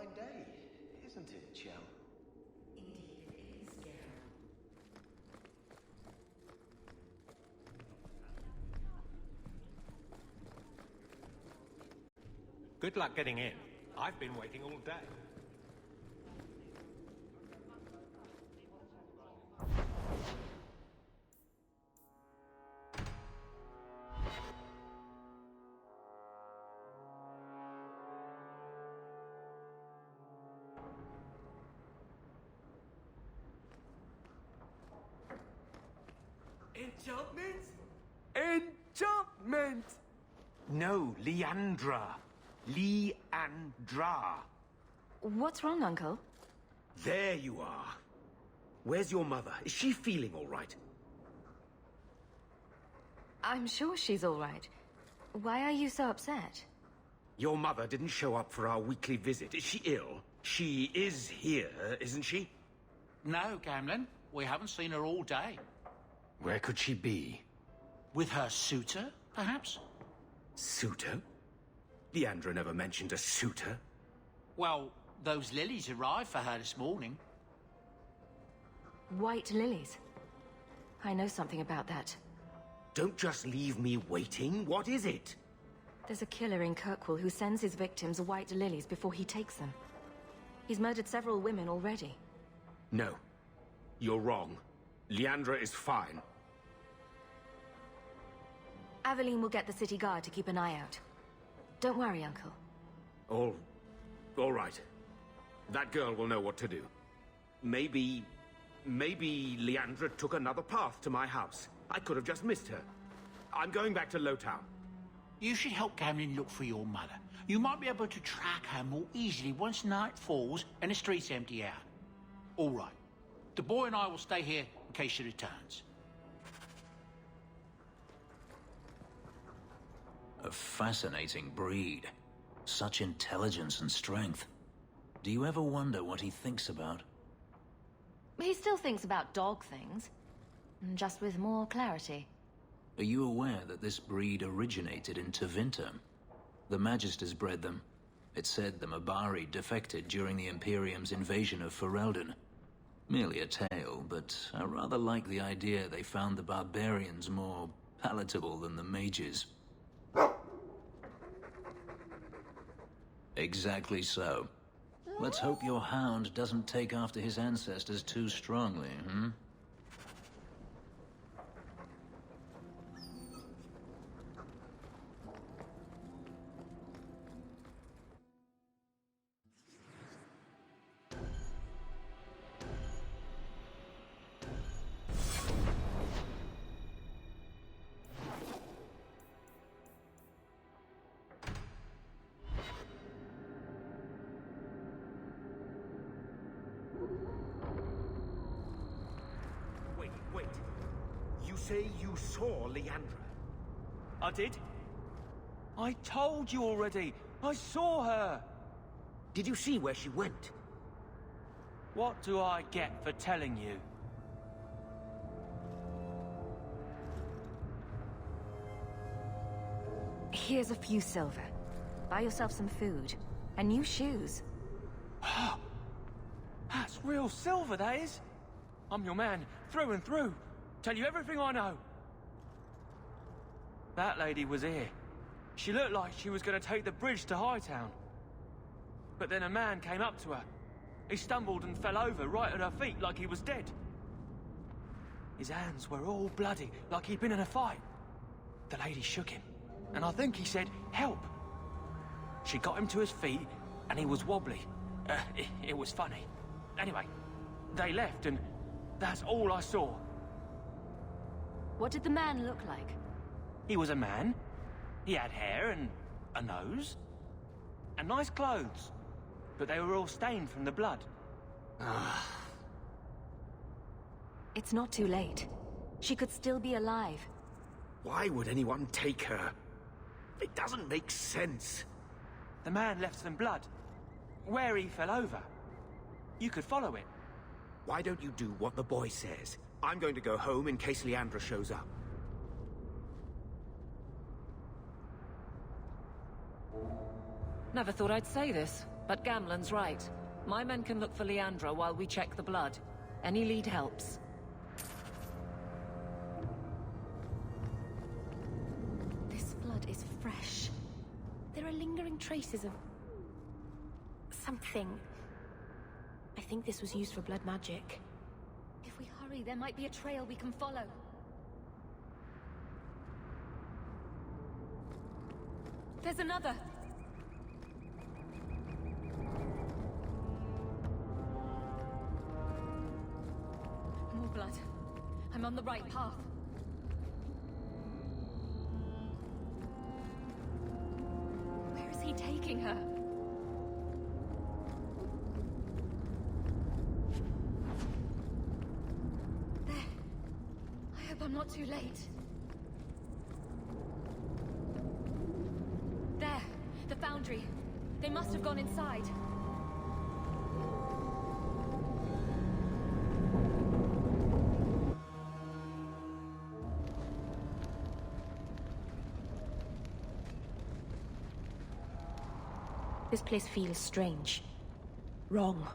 fine day, isn't it, Chell? Indeed it is, Geralt. Good luck getting in. I've been waiting all day. Enchantment? Enchantment! No, Leandra. Leandra. What's wrong, Uncle? There you are. Where's your mother? Is she feeling all right? I'm sure she's all right. Why are you so upset? Your mother didn't show up for our weekly visit. Is she ill? She is here, isn't she? No, Gamlen. We haven't seen her all day. Where could she be? With her suitor, perhaps? Suitor? Leandra never mentioned a suitor. Well, those lilies arrived for her this morning. White lilies. I know something about that. Don't just leave me waiting. What is it? There's a killer in Kirkwall who sends his victims white lilies before he takes them. He's murdered several women already. No. You're wrong. Leandra is fine. Aveline will get the city guard to keep an eye out. Don't worry, Uncle. All right. That girl will know what to do. Maybe Leandra took another path to my house. I could have just missed her. I'm going back to Lowtown. You should help Gamlen look for your mother. You might be able to track her more easily once night falls and the streets empty out. All right. The boy and I will stay here in case she returns. A fascinating breed. Such intelligence and strength. Do you ever wonder what he thinks about? He still thinks about dog things. Just with more clarity. Are you aware that this breed originated in Tevinter? The Magisters bred them. It said the Mabari defected during the Imperium's invasion of Ferelden. Merely a tale, but I rather like the idea they found the barbarians more palatable than the mages. Exactly so. Let's hope your hound doesn't take after his ancestors too strongly, hmm? Wait. You say you saw Leandra? I did? I told you already. I saw her. Did you see where she went? What do I get for telling you? Here's a few silver. Buy yourself some food. And new shoes. That's real silver, that is. I'm your man, through and through. Tell you everything I know. That lady was here. She looked like she was going to take the bridge to Hightown. But then a man came up to her. He stumbled and fell over right at her feet like he was dead. His hands were all bloody, like he'd been in a fight. The lady shook him, and I think he said, "Help." She got him to his feet, and he was wobbly. It was funny. Anyway, they left, and that's all I saw. What did the man look like? He was a man. He had hair and a nose. And nice clothes. But they were all stained from the blood. It's not too late. She could still be alive. Why would anyone take her? It doesn't make sense. The man left some blood. Where he fell over. You could follow it. Why don't you do what the boy says? I'm going to go home in case Leandra shows up. Never thought I'd say this, But Gamlen's right. My men can look for Leandra while we check the blood. Any lead helps. This blood is fresh. There are lingering traces of... something. I think this was used for blood magic. If we hurry, there might be a trail we can follow. There's another! More blood. I'm on the right path. Where is he taking her? There. I hope I'm not too late. There. The foundry. They must have gone inside. This place feels strange. Wrong.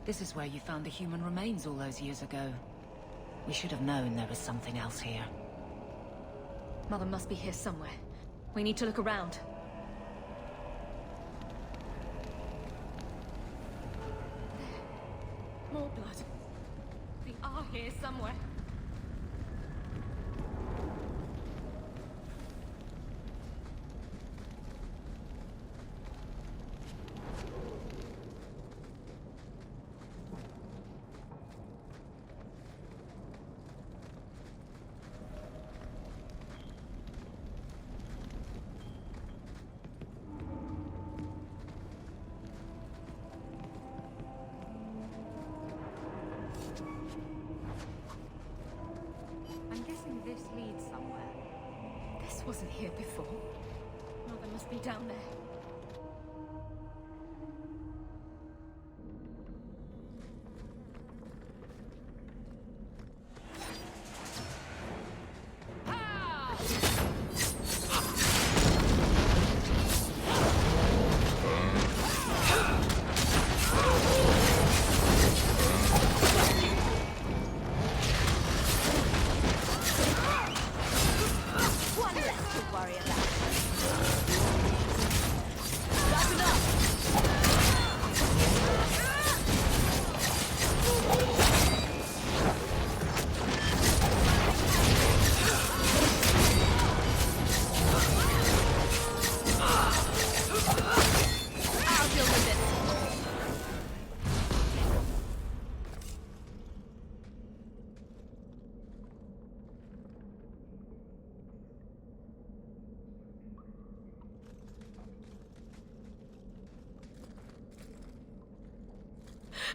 This is where you found the human remains all those years ago. We should have known there was something else here. Mother must be here somewhere. We need to look around. There. More blood. They are here somewhere. This leads somewhere. This wasn't here before. Mother must be down there.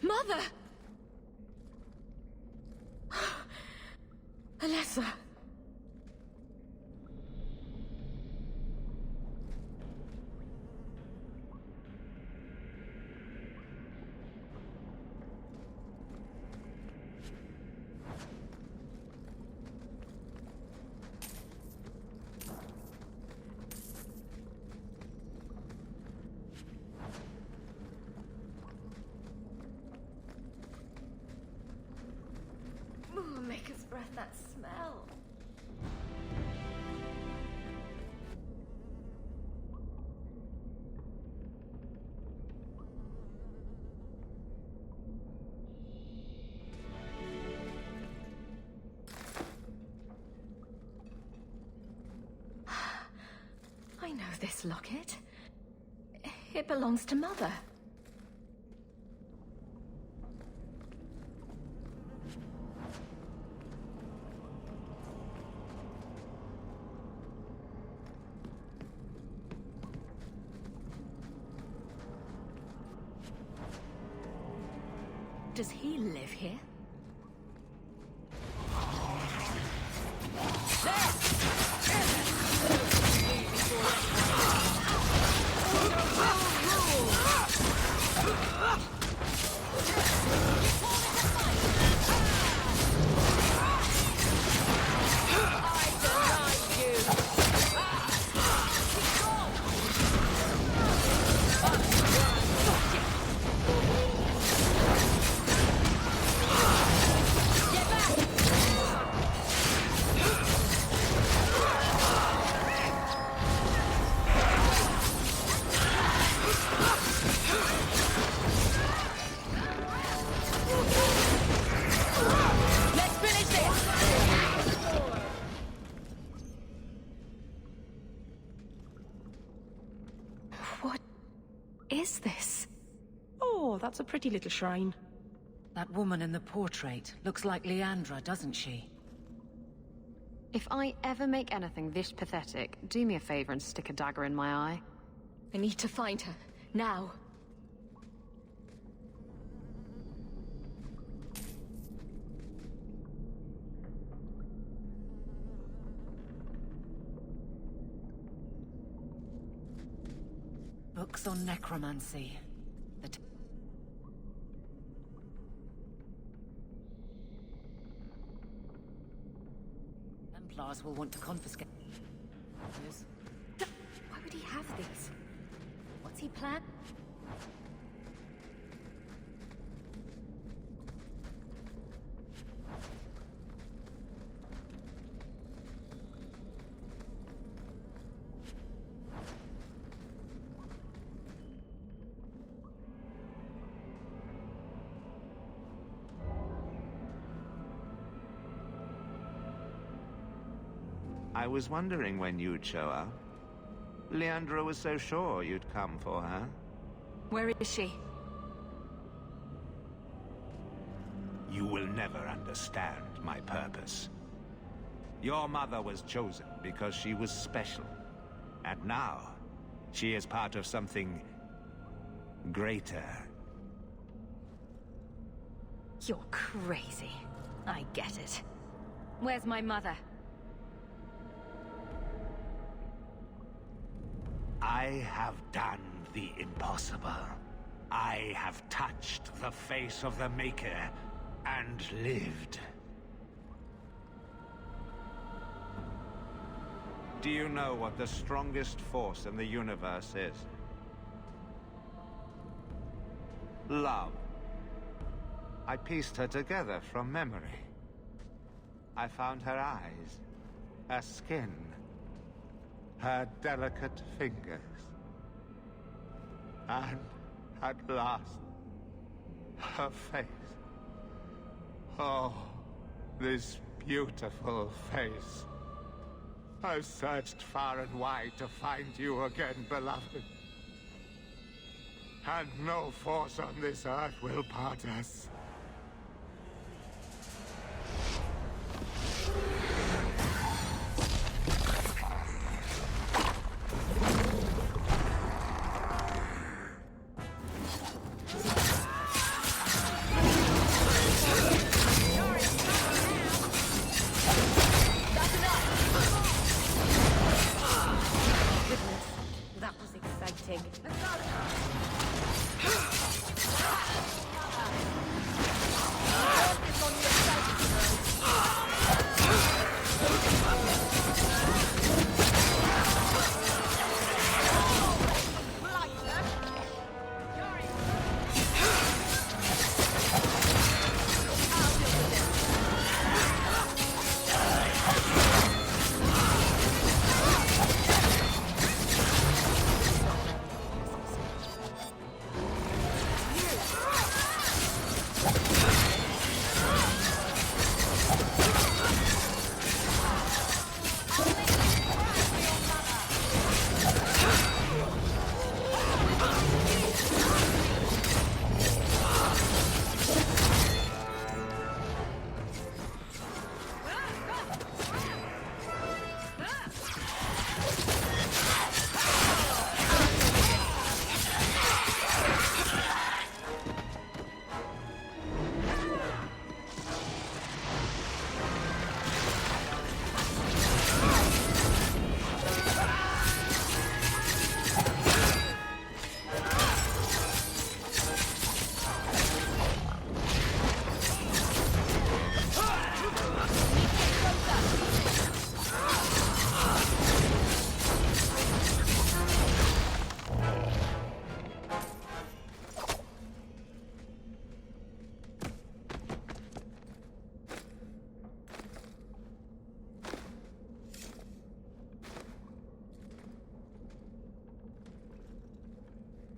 Mother! Alessa! Maker's breath, that smell. I know this locket. It belongs to Mother. Does he live here? is this? Oh, that's a pretty little shrine. That woman in the portrait looks like Leandra, doesn't she? If I ever make anything this pathetic, do me a favor and stick a dagger in my eye. I need to find her. Now. Books on necromancy. Templars will want to confiscate. Why would he have these? What's he plan? I was wondering when you'd show up. Leandra was so sure you'd come for her. Where is she? You will never understand my purpose. Your mother was chosen because she was special. And now, she is part of something greater. You're crazy. I get it. Where's my mother? I have done the impossible. I have touched the face of the Maker and lived. Do you know what the strongest force in the universe is? Love. I pieced her together from memory. I found her eyes, her skin, her delicate fingers. And at last, her face. Oh, this beautiful face. I've searched far and wide to find you again, beloved. And no force on this earth will part us. That was exciting.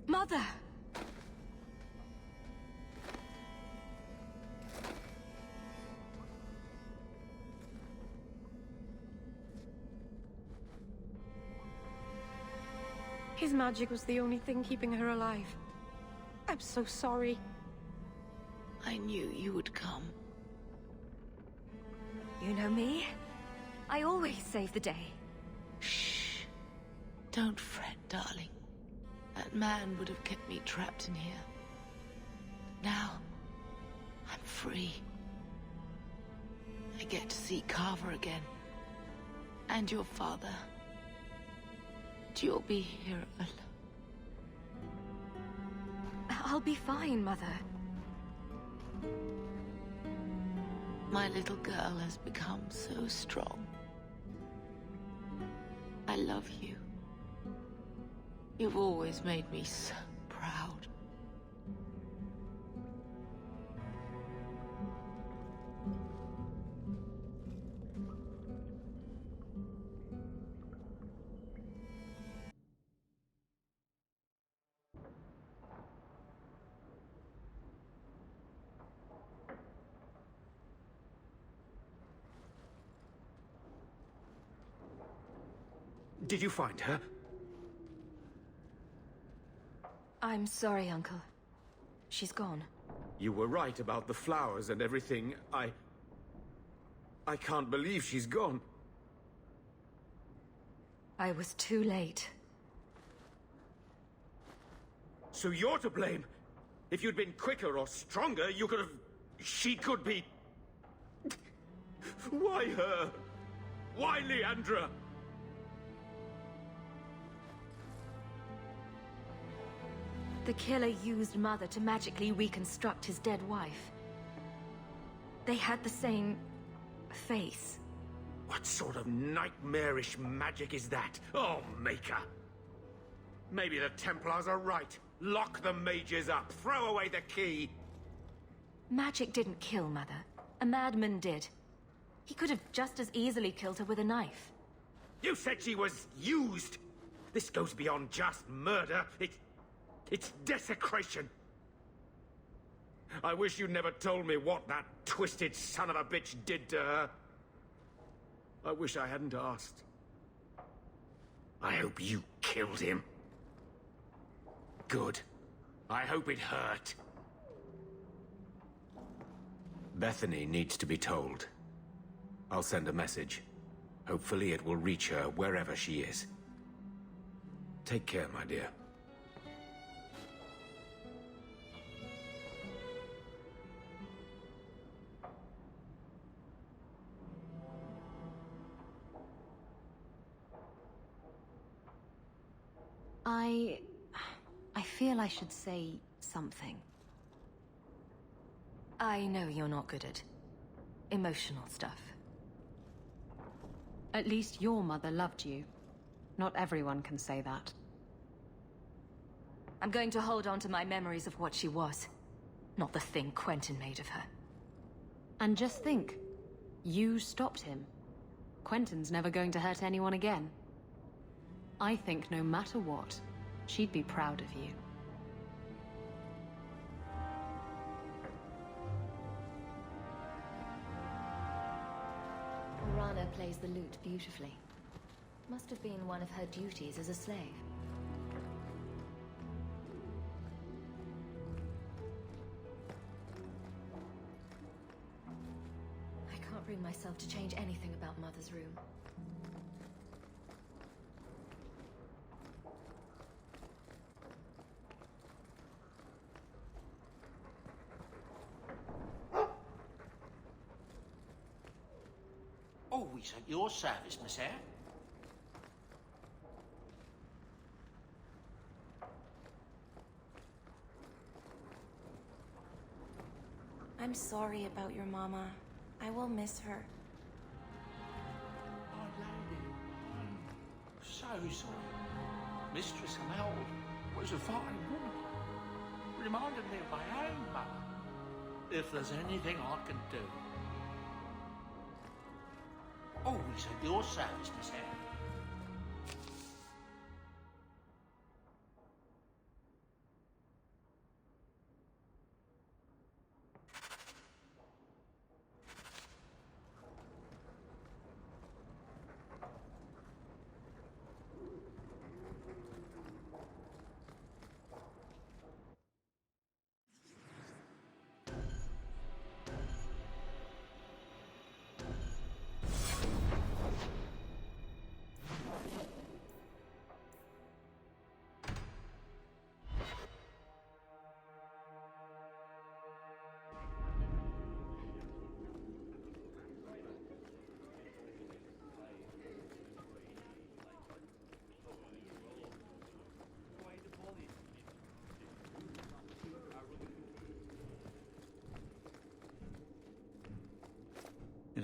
Mother! His magic was the only thing keeping her alive. I'm so sorry. I knew you would come. You know me? I always save the day. Shh. Don't fret, darling. That man would have kept me trapped in here. Now, I'm free. I get to see Carver again. And your father. And you'll be here alone. I'll be fine, Mother. My little girl has become so strong. I love you. You've always made me so proud. Did you find her? I'm sorry, Uncle. She's gone. You were right about the flowers and everything. I can't believe she's gone. I was too late. So you're to blame. If you'd been quicker or stronger, you could have... She could be... Why her? Why Leandra? The killer used Mother to magically reconstruct his dead wife. They had the same... face. What sort of nightmarish magic is that? Oh, Maker! Maybe the Templars are right. Lock the mages up. Throw away the key. Magic didn't kill Mother. A madman did. He could have just as easily killed her with a knife. You said she was used. This goes beyond just murder. It's desecration. I wish you'd never told me what that twisted son of a bitch did to her. I wish I hadn't asked. I hope you killed him. Good. I hope it hurt. Bethany needs to be told. I'll send a message. Hopefully it will reach her wherever she is. Take care, my dear. I feel I should say something. I know you're not good at emotional stuff. At least your mother loved you. Not everyone can say that. I'm going to hold on to my memories of what she was, not the thing Quentin made of her. And just think, you stopped him. Quentin's never going to hurt anyone again. I think no matter what, she'd be proud of you. Orana plays the lute beautifully. Must have been one of her duties as a slave. I can't bring myself to change anything about Mother's room. Always at your service, Miss Eyre. I'm sorry about your mama. I will miss her. My lady, I'm so sorry. Mistress Imelda was a fine woman. Reminded me of my own mother. If there's anything I can do. Always at your service, Miss Eyre.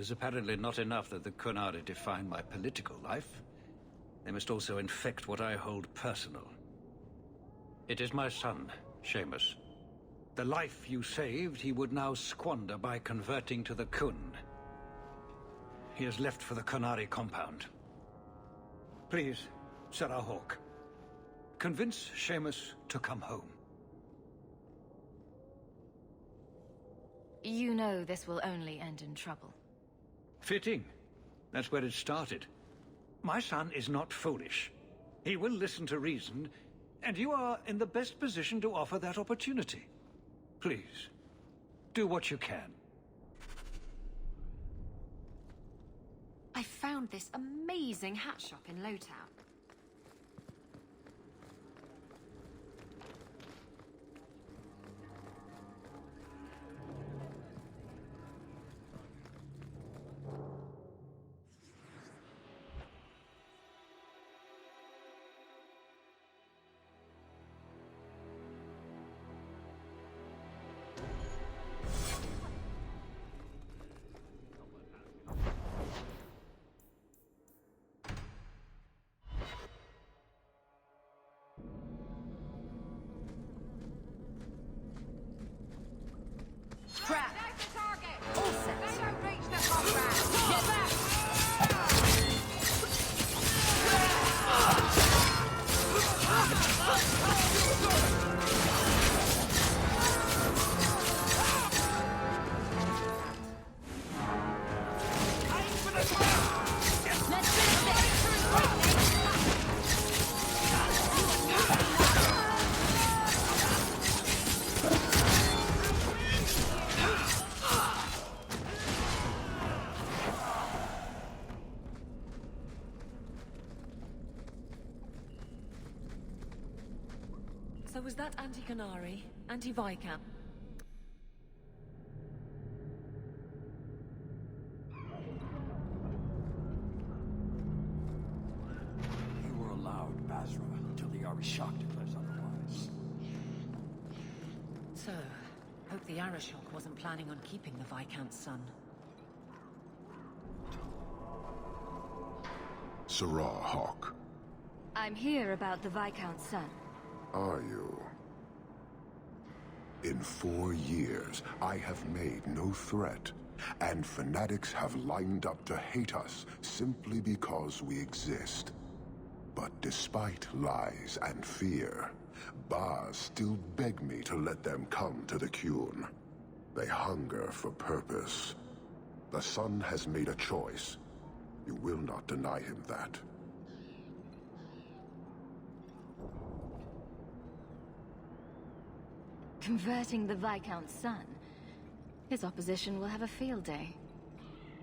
is apparently not enough that the Qunari define my political life. They must also infect what I hold personal. It is my son, Seamus. The life you saved, he would now squander by converting to the Khun. He has left for the Qunari compound. Please, Sarah Hawke, convince Seamus to come home. You know this will only end in trouble. Fitting. That's where it started. My son is not foolish. He will listen to reason, and you are in the best position to offer that opportunity. Please, do what you can. I found this amazing hat shop in Lowtown. Crap! All set. They don't reach the combat! Get back! Let's finish this! So was that anti-Qunari, anti-Viscount? You were allowed Basra until the Arishok declares otherwise. So, hope the Arishok wasn't planning on keeping the Viscount's son. Sarah Hawke. I'm here about the Viscount's son. Are you? In 4 years, I have made no threat, and fanatics have lined up to hate us simply because we exist. But despite lies and fear, Baz still beg me to let them come to the Qun. They hunger for purpose. The son has made a choice. You will not deny him that. Converting the Viscount's son. His opposition will have a field day.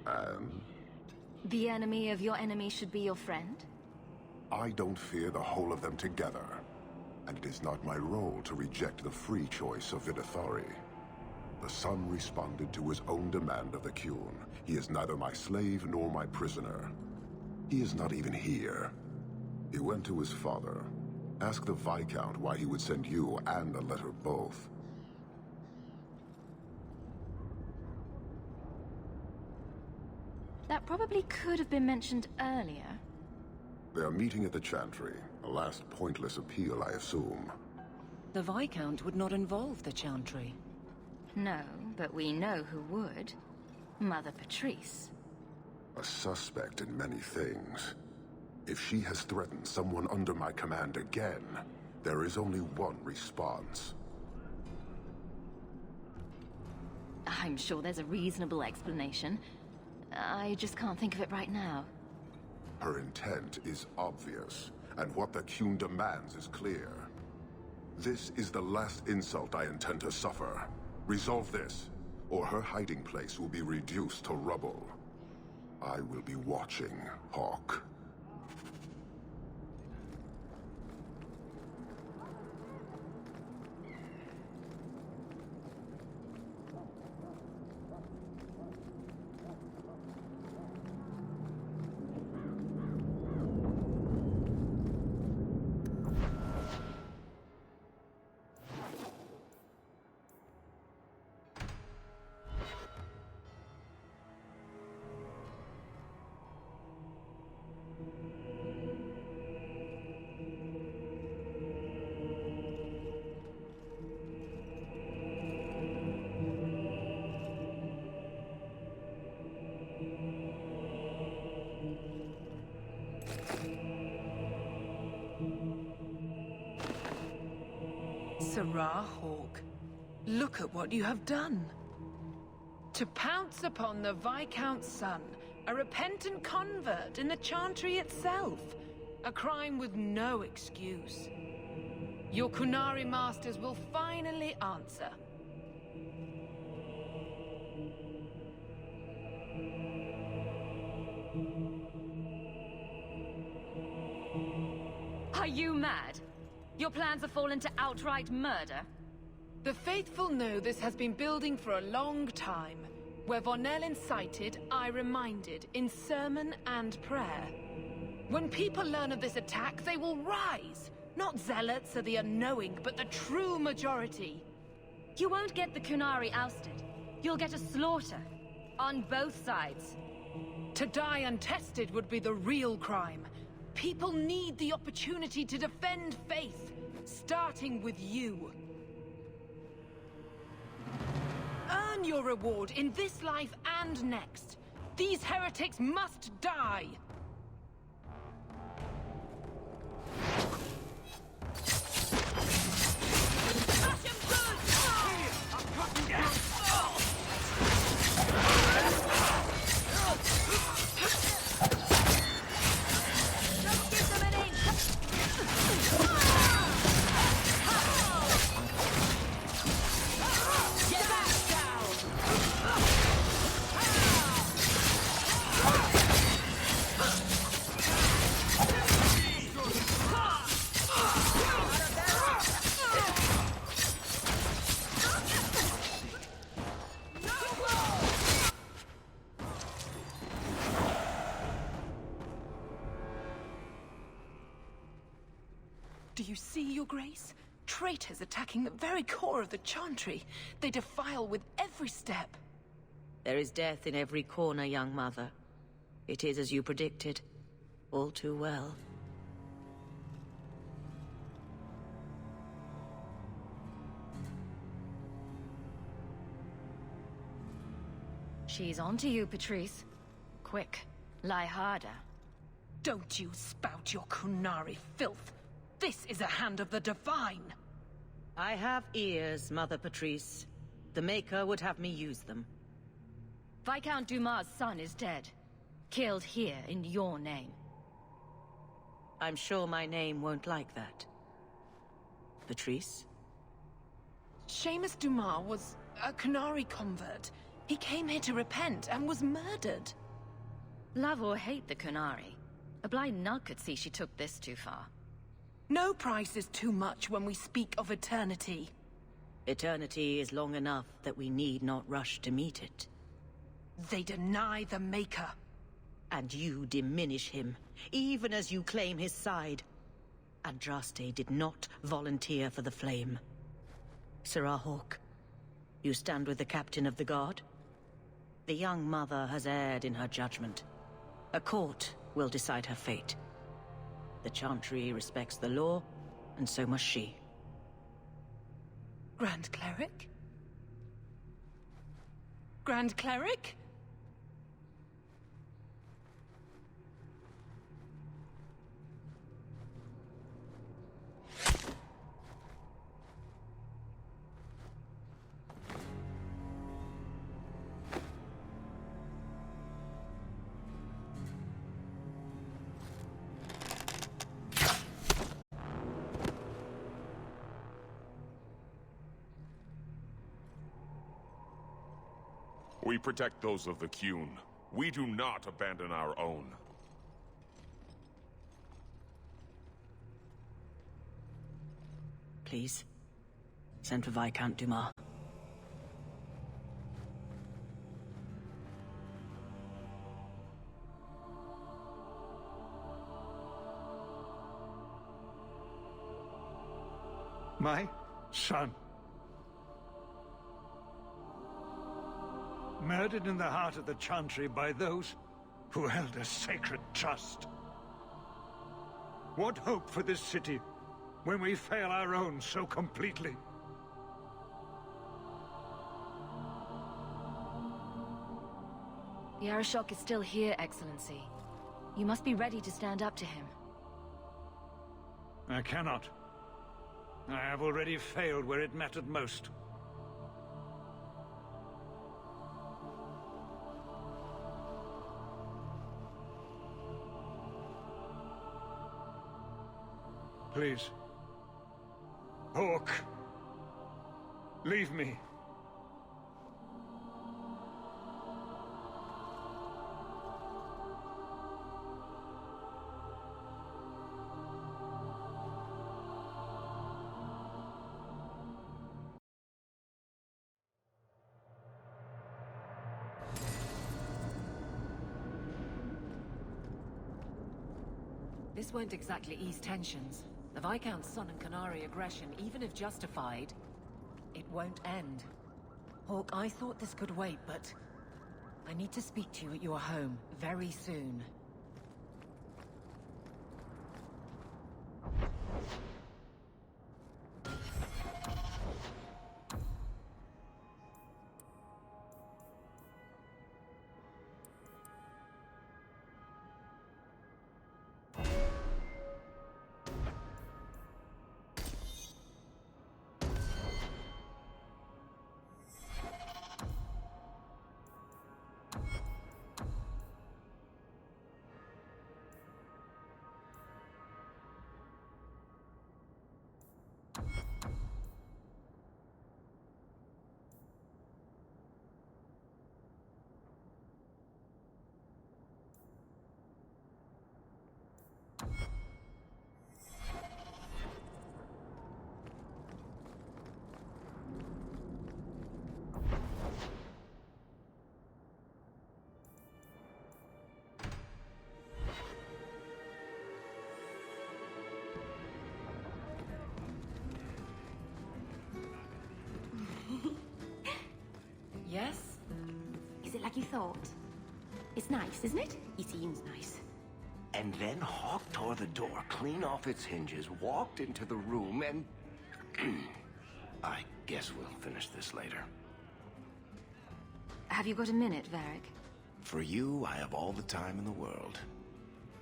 And? The enemy of your enemy should be your friend? I don't fear the whole of them together. And it is not my role to reject the free choice of Videthari. The son responded to his own demand of the Qun. He is neither my slave nor my prisoner. He is not even here. He went to his father. Ask the Viscount why he would send you and a letter both. That probably could have been mentioned earlier. They are meeting at the Chantry. A last pointless appeal, I assume. The Viscount would not involve the Chantry. No, but we know who would. Mother Patrice. A suspect in many things. If she has threatened someone under my command again, there is only one response. I'm sure there's a reasonable explanation. I just can't think of it right now. Her intent is obvious, and what the Qun demands is clear. This is the last insult I intend to suffer. Resolve this, or her hiding place will be reduced to rubble. I will be watching, Hawke. Serah Hawke, look at what you have done. To pounce upon the Viscount's son, a repentant convert in the Chantry itself. A crime with no excuse. Your Qunari masters will finally answer. Are you mad? Your plans have fallen to outright murder? The faithful know this has been building for a long time. Where Vonel incited, I reminded, in sermon and prayer. When people learn of this attack, they will rise. Not zealots or the unknowing, but the true majority. You won't get the Qunari ousted. You'll get a slaughter. On both sides. To die untested would be the real crime. People need the opportunity to defend faith, starting with you. Earn your reward in this life and next. These heretics must die! Do you see, Your Grace? Traitors attacking the very core of the Chantry. They defile with every step. There is death in every corner, young mother. It is as you predicted. All too well. She's onto you, Patrice. Quick, lie harder. Don't you spout your Qunari filth. This is a hand of the Divine. I have ears, Mother Patrice. The Maker would have me use them. Viscount Dumas' son is dead. Killed here in your name. I'm sure my name won't like that. Patrice? Seamus Dumas was a Qunari convert. He came here to repent and was murdered. Love or hate the Qunari, a blind nut could see she took this too far. No price is too much when we speak of eternity. Eternity is long enough that we need not rush to meet it. They deny the Maker. And you diminish him, even as you claim his side. Andraste did not volunteer for the flame. Serah Hawke, you stand with the captain of the guard? The young mother has erred in her judgment. A court will decide her fate. The Chantry respects the law, and so must she. Grand Cleric? Grand Cleric? We protect those of the Qun. We do not abandon our own. Please, send for Viscount Dumas. My son. Murdered in the heart of the Chantry by those who held a sacred trust. What hope for this city when we fail our own so completely? The Arishok is still here, Excellency. You must be ready to stand up to him. I cannot. I have already failed where it mattered most. Please. Hawke. Leave me. This won't exactly ease tensions. The Viscount's son and Qunari aggression, even if justified, it won't end. Hawke, I thought this could wait, but I need to speak to you at your home very soon. Yes? Is it like you thought? It's nice, isn't it? He seems nice. And then Hawke tore the door clean off its hinges, walked into the room, and... I guess we'll finish this later. Have you got a minute, Varric? For you, I have all the time in the world.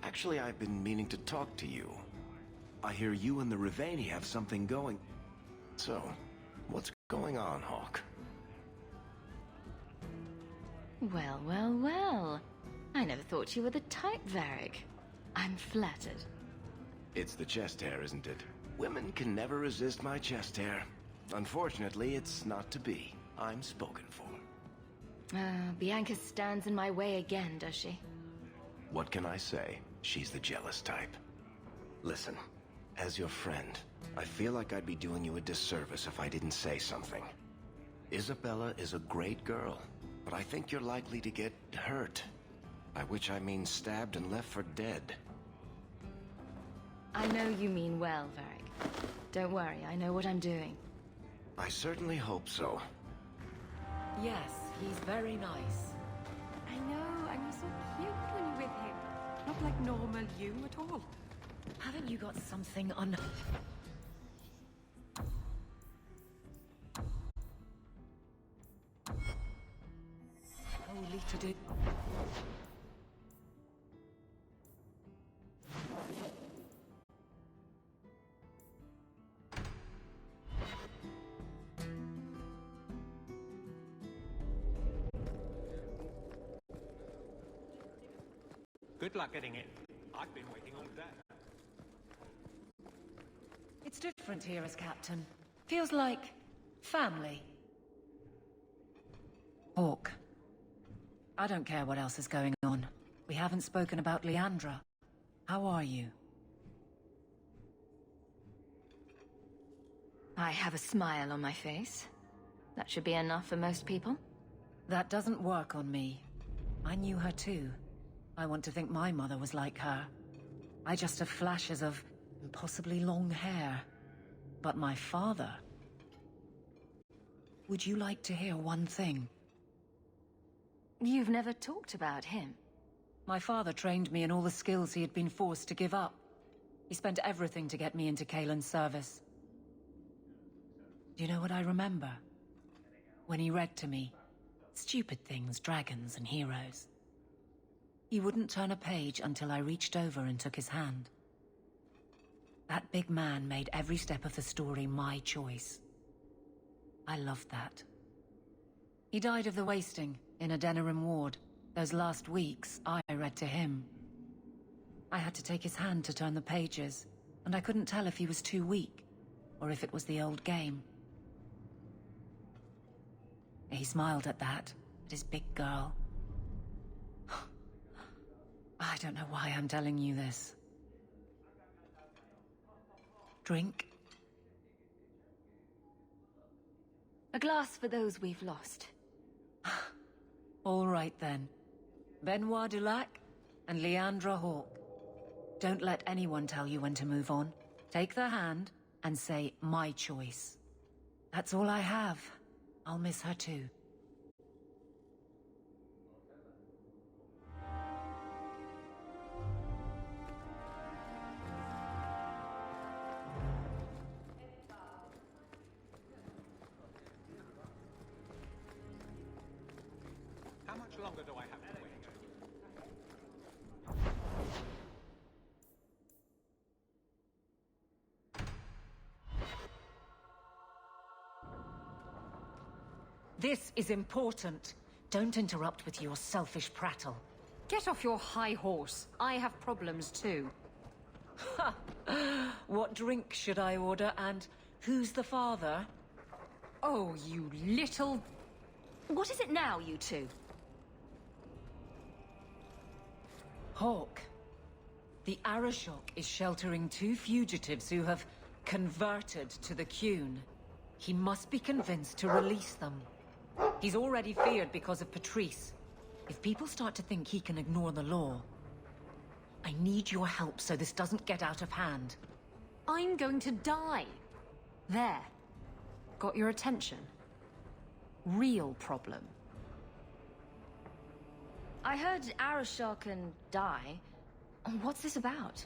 Actually, I've been meaning to talk to you. I hear you and the Rivaini have something going. So, what's going on, Hawke? Well, well, well. I never thought you were the type, Varric. I'm flattered. It's the chest hair, isn't it? Women can never resist my chest hair. Unfortunately, it's not to be. I'm spoken for. Bianca stands in my way again, does she? What can I say? She's the jealous type. Listen, as your friend, I feel like I'd be doing you a disservice if I didn't say something. Isabella is a great girl, but I think you're likely to get hurt. By which I mean stabbed and left for dead. I know you mean well, Varric. Don't worry, I know what I'm doing. I certainly hope so. Yes, he's very nice. I know, and you're so cute when you're with him. Not like normal you at all. Haven't you got something on... Holy to do... Good luck getting in. I've been waiting all day. It's different here as captain. Feels like family. Hawke. I don't care what else is going on. We haven't spoken about Liandra. How are you? I have a smile on my face. That should be enough for most people. That doesn't work on me. I knew her too. I want to think my mother was like her. I just have flashes of impossibly long hair. But my father... Would you like to hear one thing? You've never talked about him. My father trained me in all the skills he had been forced to give up. He spent everything to get me into Cailan's service. Do you know what I remember? When he read to me. Stupid things, dragons and heroes. He wouldn't turn a page until I reached over and took his hand. That big man made every step of the story my choice. I loved that. He died of the wasting in a Denerim ward. Those last weeks, I read to him. I had to take his hand to turn the pages, and I couldn't tell if he was too weak, or if it was the old game. He smiled at that, at his big girl. I don't know why I'm telling you this. Drink? A glass for those we've lost. All right then. Benoit Dulac and Leandra Hawke. Don't let anyone tell you when to move on. Take their hand and say, my choice. That's all I have. I'll miss her too. How much longer do I have to wait? This is important. Don't interrupt with your selfish prattle. Get off your high horse. I have problems too. Ha! What drink should I order, and who's the father? Oh, you little... What is it now, you two? Hawke. The Arishok is sheltering 2 fugitives who have converted to the Qun. He must be convinced to release them. He's already feared because of Patrice. If people start to think he can ignore the law, I need your help so this doesn't get out of hand. I'm going to die. There. Got your attention? Real problem. I heard Arishok can die. What's this about?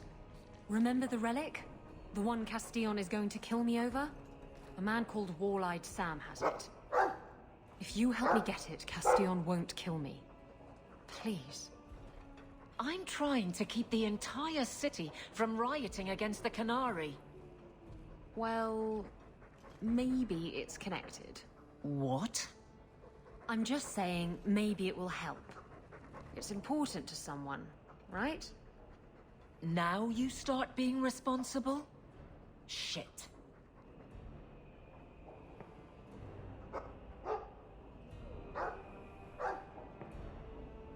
Remember the relic? The one Castillon is going to kill me over? A man called Wall-Eyed Sam has it. If you help me get it, Castillon won't kill me. Please. I'm trying to keep the entire city from rioting against the Qunari. Well, maybe it's connected. What? I'm just saying maybe it will help. It's important to someone, right? Now you start being responsible? Shit.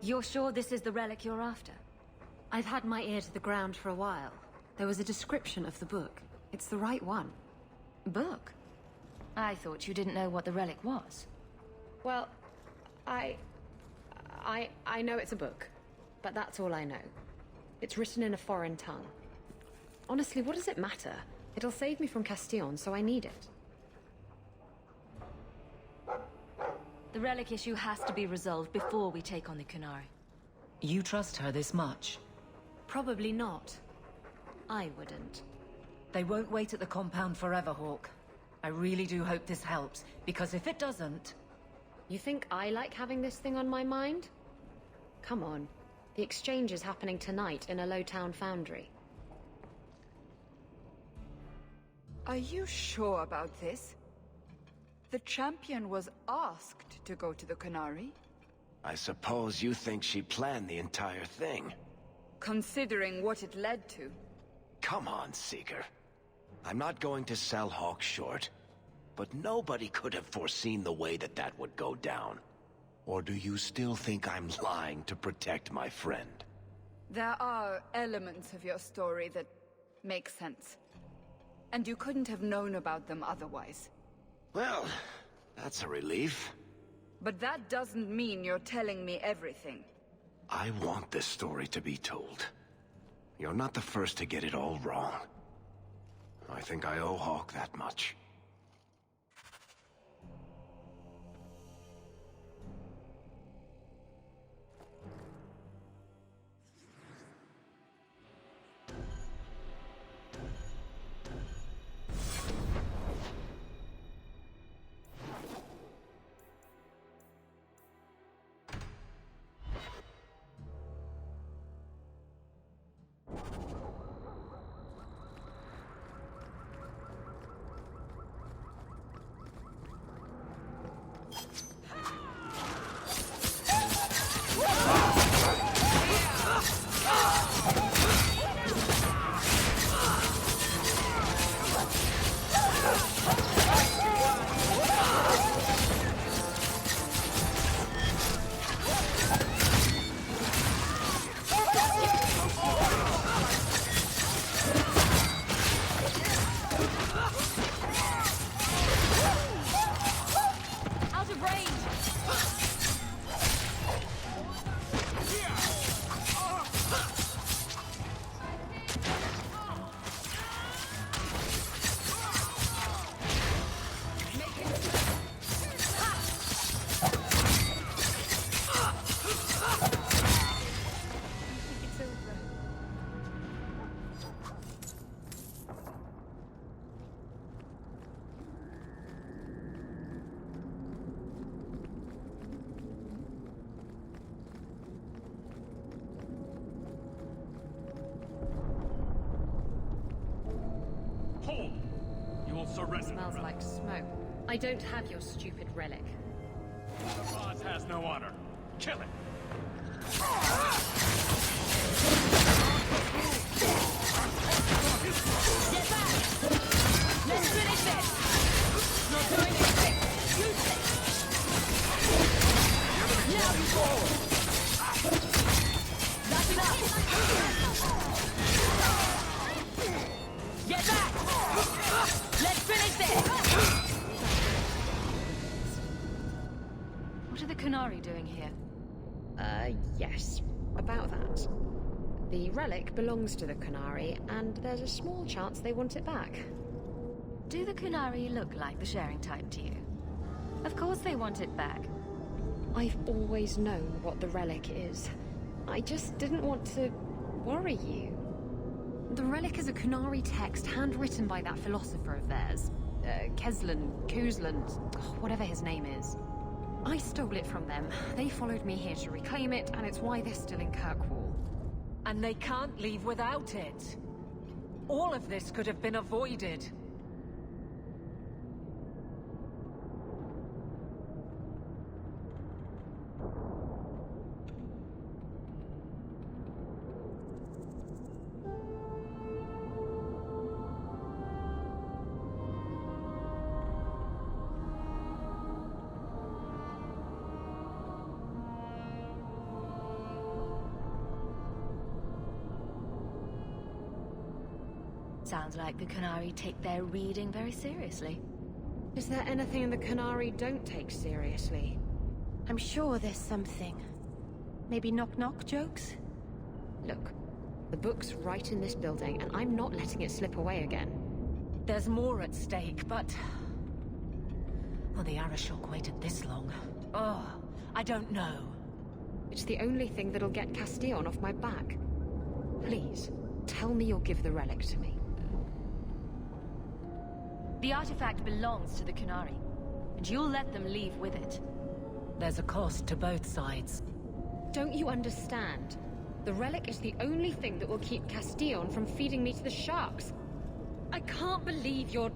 You're sure this is the relic you're after? I've had my ear to the ground for a while. There was a description of the book. It's the right one. Book? I thought you didn't know what the relic was. Well, I know it's a book, but that's all I know. It's written in a foreign tongue. Honestly, what does it matter? It'll save me from Castillon, so I need it. The relic issue has to be resolved before we take on the Qunari. You trust her this much? Probably not. I wouldn't. They won't wait at the compound forever, Hawke. I really do hope this helps, because if it doesn't... You think I like having this thing on my mind? Come on. The exchange is happening tonight in a Lowtown foundry. Are you sure about this? The champion was asked to go to the Qunari. I suppose you think she planned the entire thing. Considering what it led to. Come on, Seeker. I'm not going to sell Hawke short, but nobody could have foreseen the way that would go down. Or do you still think I'm lying to protect my friend? There are elements of your story that make sense. And you couldn't have known about them otherwise. Well, that's a relief. But that doesn't mean you're telling me everything. I want this story to be told. You're not the first to get it all wrong. I think I owe Hawke that much. smells like smoke. I don't have your stupid relic. The boss has no honor. Kill it. Get back! Let's finish this! Not doing anything! Useless! Now you fall! That's enough! Get back! Let's finish this! What are the Qunari doing here? Yes. About that. The relic belongs to the Qunari, and there's a small chance they want it back. Do the Qunari look like the sharing type to you? Of course they want it back. I've always known what the relic is. I just didn't want to worry you. The relic is a Qunari text handwritten by that philosopher of theirs. Kuzland, whatever his name is. I stole it from them. They followed me here to reclaim it, and it's why they're still in Kirkwall. And they can't leave without it. All of this could have been avoided. Sounds like the Qunari take their reading very seriously. Is there anything in the Qunari don't take seriously? I'm sure there's something. Maybe knock-knock jokes? Look, the book's right in this building, and I'm not letting it slip away again. There's more at stake, but... Well, the Arishok waited this long. Oh, I don't know. It's the only thing that'll get Castillon off my back. Please, tell me you'll give the relic to me. The artifact belongs to the Qunari, and you'll let them leave with it. There's a cost to both sides. Don't you understand? The relic is the only thing that will keep Castillon from feeding me to the sharks. I can't believe you're...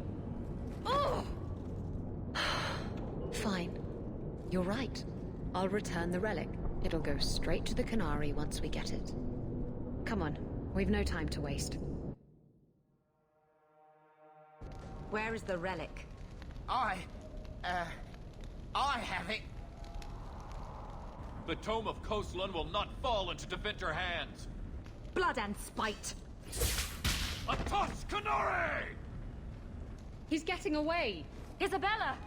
Oh! Fine. You're right. I'll return the relic. It'll go straight to the Qunari once we get it. Come on, we've no time to waste. Where is the relic? I have it. The Tome of Koslan will not fall into Tevinter hands. Blood and spite! Atos Qunari! He's getting away! Isabella!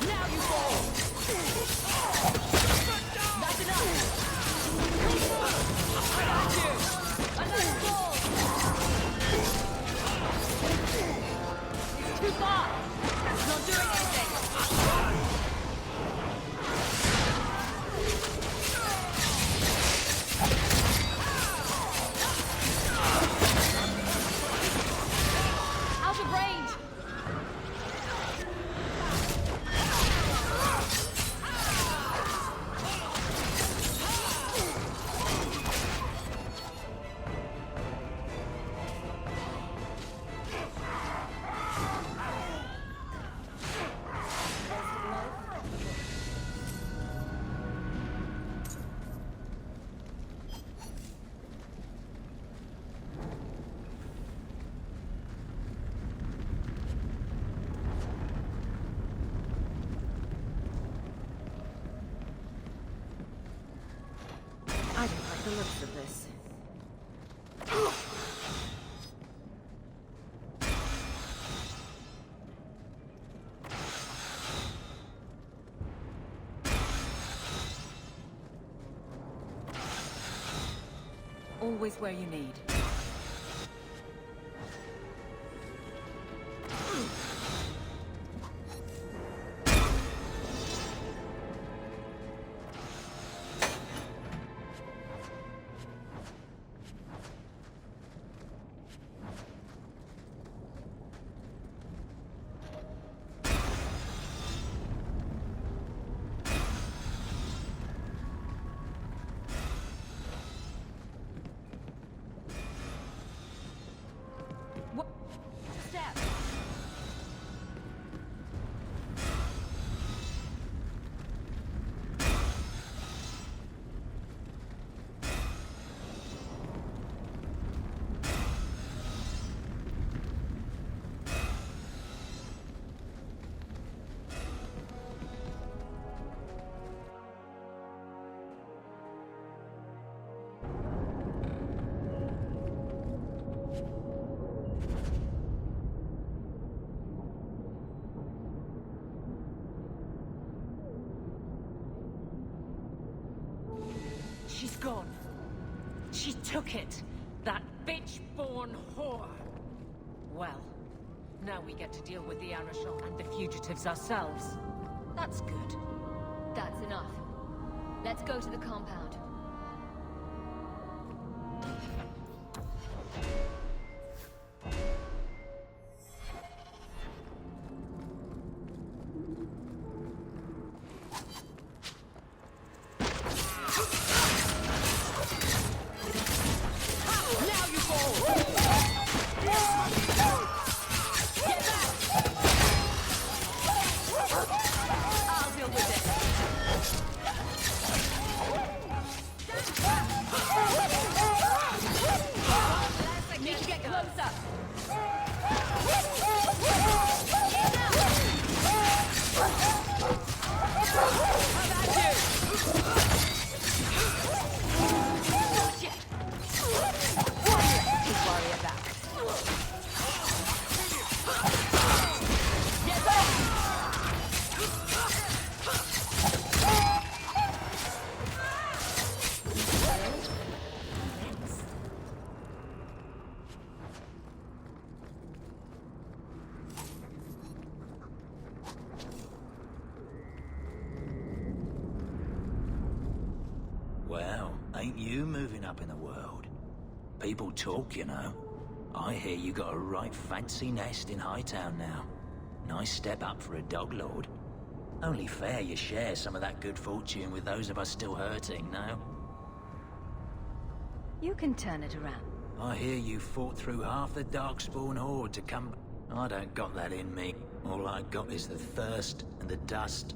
Now you fall! That's enough! I got you! Another fall! Too far! Not doing anything! Out of range! I don't like the looks of this. Always where you need. gone. She took it. That bitch-born whore. Well, now we get to deal with the Arishok and the fugitives ourselves. That's good. That's enough. Let's go to the compound. Well, ain't you moving up in the world? People talk, you know. I hear you got a right fancy nest in Hightown now. Nice step up for a dog lord. Only fair you share some of that good fortune with those of us still hurting, no? You can turn it around. I hear you fought through half the Darkspawn horde to come... I don't got that in me. All I got is the thirst and the dust.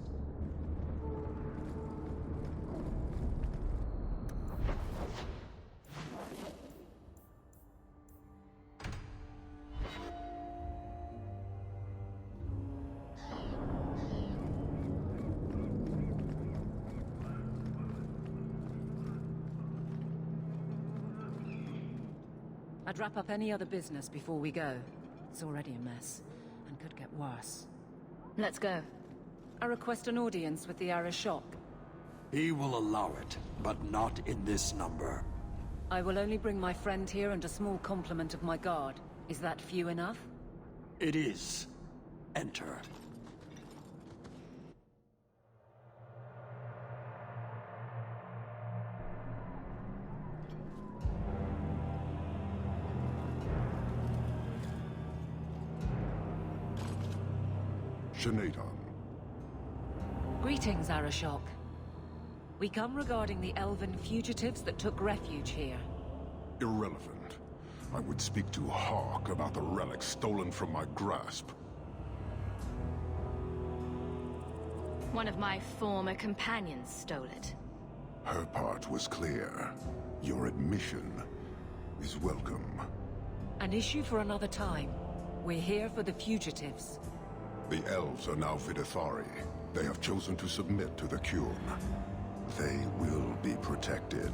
I'd wrap up any other business before we go. It's already a mess, and could get worse. Let's go. I request an audience with the Arishok. He will allow it, but not in this number. I will only bring my friend here and a small complement of my guard. Is that few enough? It is. Enter. Shanatan. Greetings, Arishok. We come regarding the elven fugitives that took refuge here. Irrelevant. I would speak to Hawk about the relic stolen from my grasp. One of my former companions stole it. Her part was clear. Your admission is welcome. An issue for another time. We're here for the fugitives. The elves are now Vidithari. They have chosen to submit to the Qun. They will be protected.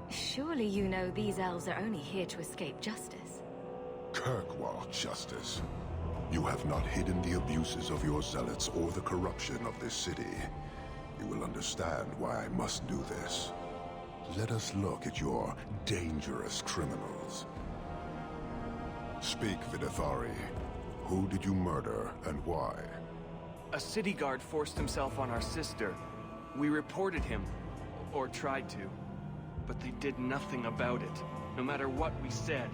Surely you know these elves are only here to escape justice. Kirkwall justice. You have not hidden the abuses of your zealots or the corruption of this city. You will understand why I must do this. Let us look at your dangerous criminals. Speak, Vidithari. Who did you murder, and why? A city guard forced himself on our sister. We reported him, or tried to, but they did nothing about it, no matter what we said.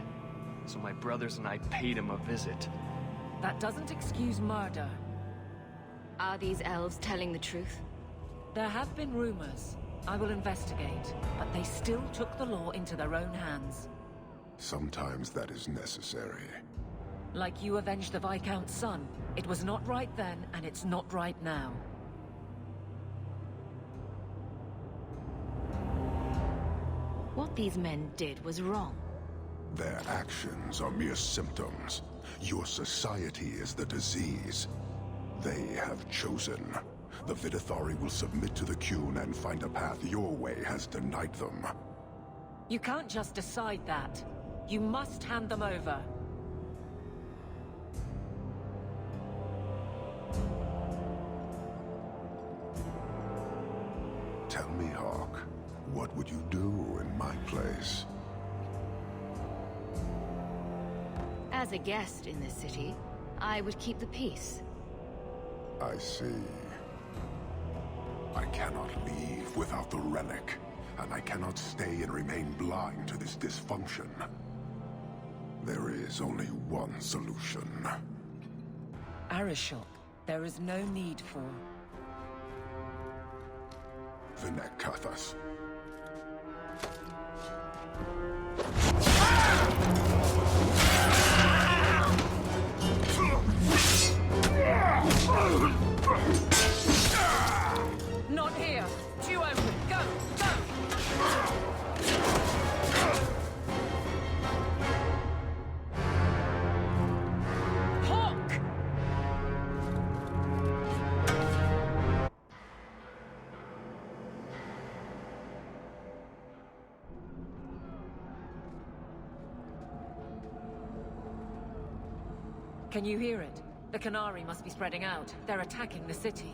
So my brothers and I paid him a visit. That doesn't excuse murder. Are these elves telling the truth? There have been rumors. I will investigate, but they still took the law into their own hands. Sometimes that is necessary. Like you avenged the Viscount's son. It was not right then, and it's not right now. What these men did was wrong. Their actions are mere symptoms. Your society is the disease. They have chosen. The Vidithari will submit to the Qun and find a path your way has denied them. You can't just decide that. You must hand them over. Tell me, Hawk, do in my place? As a guest in this city, I would keep the peace. I see. I cannot leave without the relic, and I cannot stay and remain blind to this dysfunction. There is only one solution. Arishok, there is no need for... Vinek Kathas. Not here! Too open! Go! Go! Hawk! Can you hear it? The Qunari must be spreading out. They're attacking the city.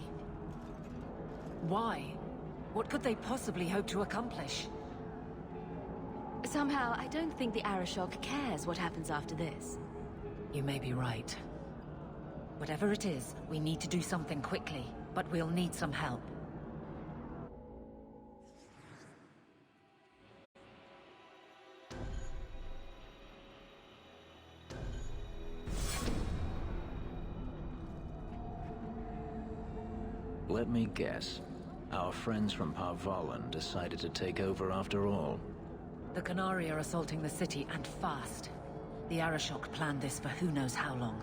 Why? What could they possibly hope to accomplish? Somehow, I don't think the Arishok cares what happens after this. You may be right. Whatever it is, we need to do something quickly, but we'll need some help. Let me guess. Our friends from Parvalan decided to take over after all. The Qunari are assaulting the city, and fast. The Arishok planned this for who knows how long.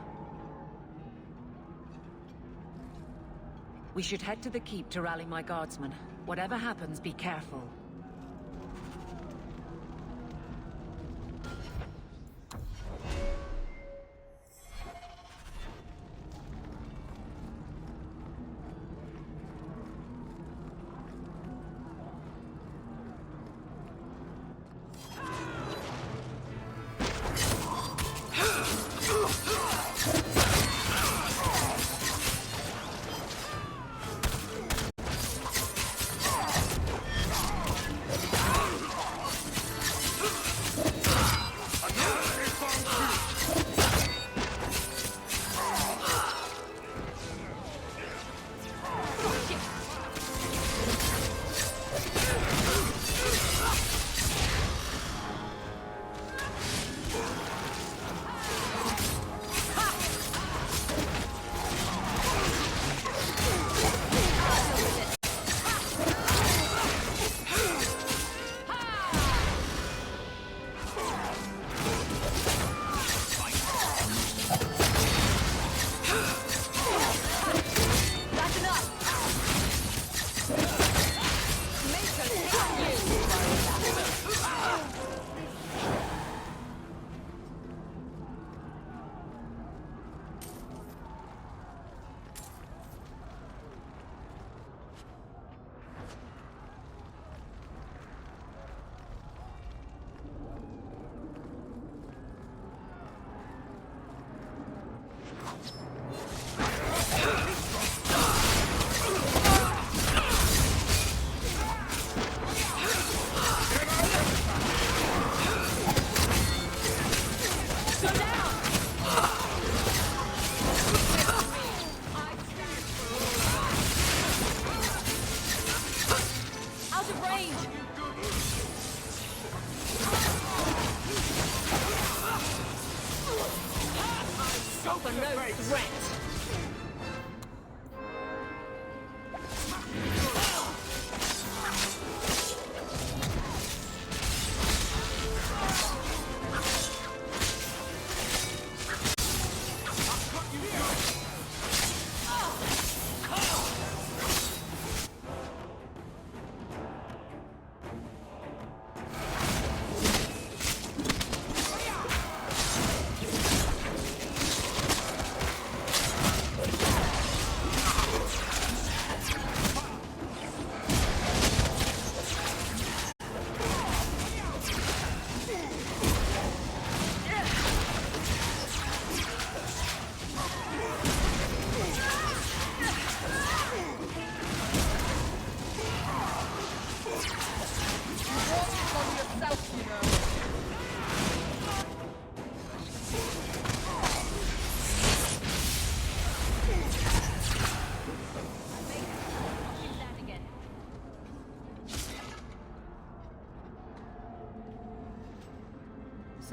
We should head to the keep to rally my guardsmen. Whatever happens, be careful.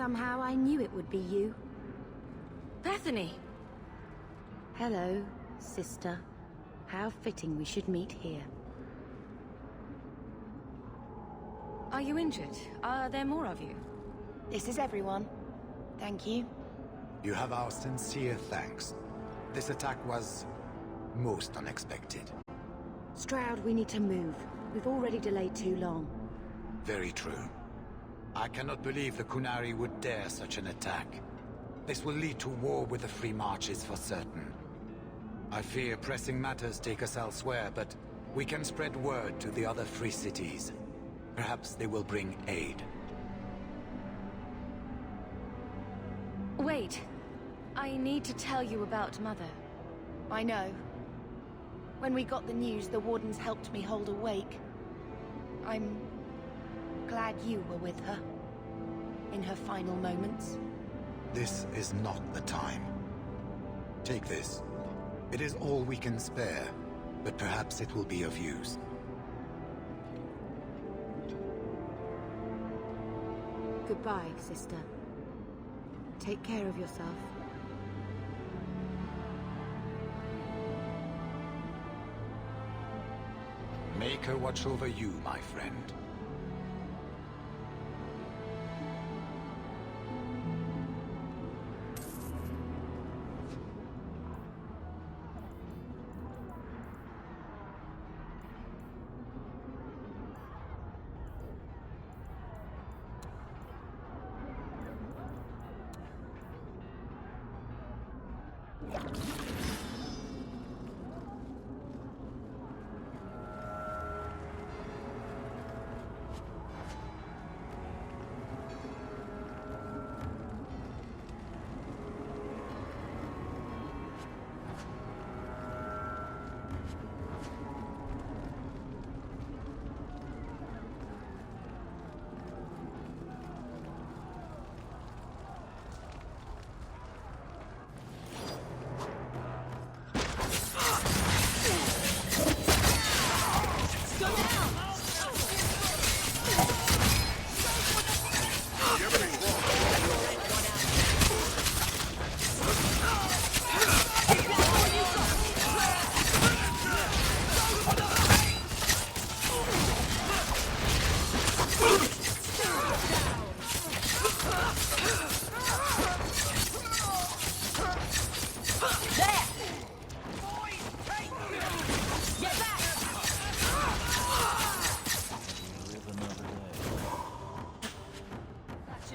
Somehow I knew it would be you. Bethany! Hello, sister. How fitting we should meet here. Are you injured? Are there more of you? This is everyone. Thank you. You have our sincere thanks. This attack was most unexpected. Stroud, we need to move. We've already delayed too long. Very true. I cannot believe the Qunari would dare such an attack. This will lead to war with the Free Marches for certain. I fear pressing matters take us elsewhere, but we can spread word to the other free cities. Perhaps they will bring aid. Wait. I need to tell you about Mother. I know. When we got the news, the Wardens helped me hold a wake. I'm glad you were with her. In her final moments. This is not the time. Take this. It is all we can spare, but perhaps it will be of use. Goodbye, sister. Take care of yourself. Make her watch over you, my friend.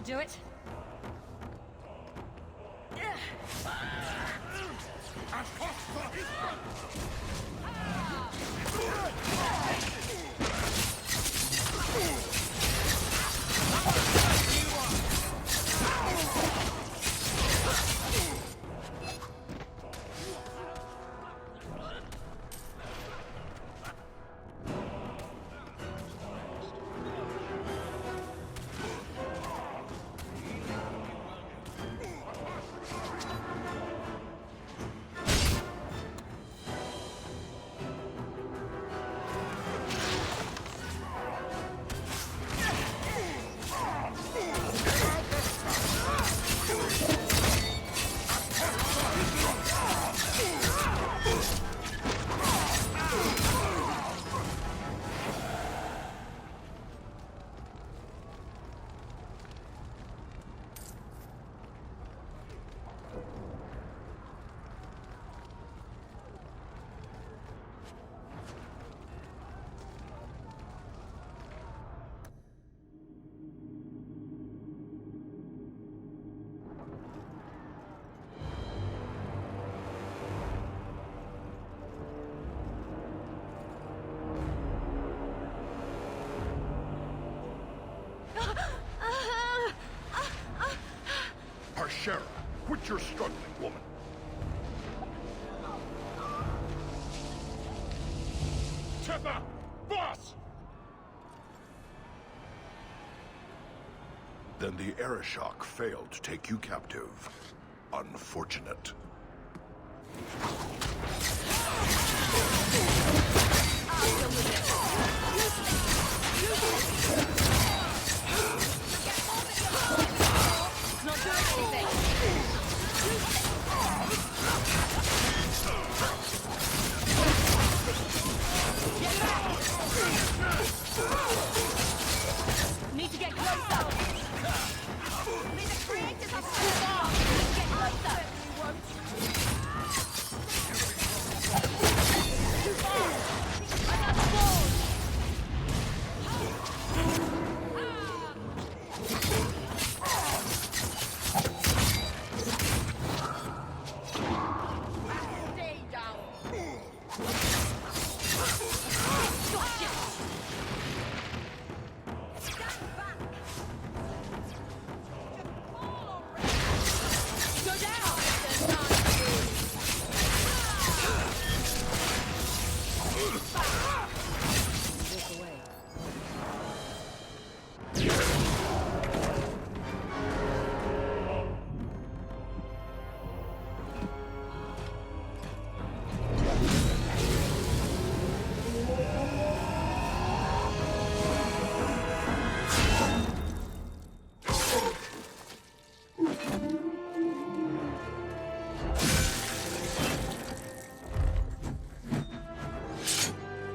Do it. Harshera, quit your struggling, woman. Tetha! Boss! Then the Arishok failed to take you captive. Unfortunate. Need to get closer. I mean, the creators are too far. Need to get closer. Too far. I got the balls. Stay down. Gotcha. Stand back. Go down. Walk away.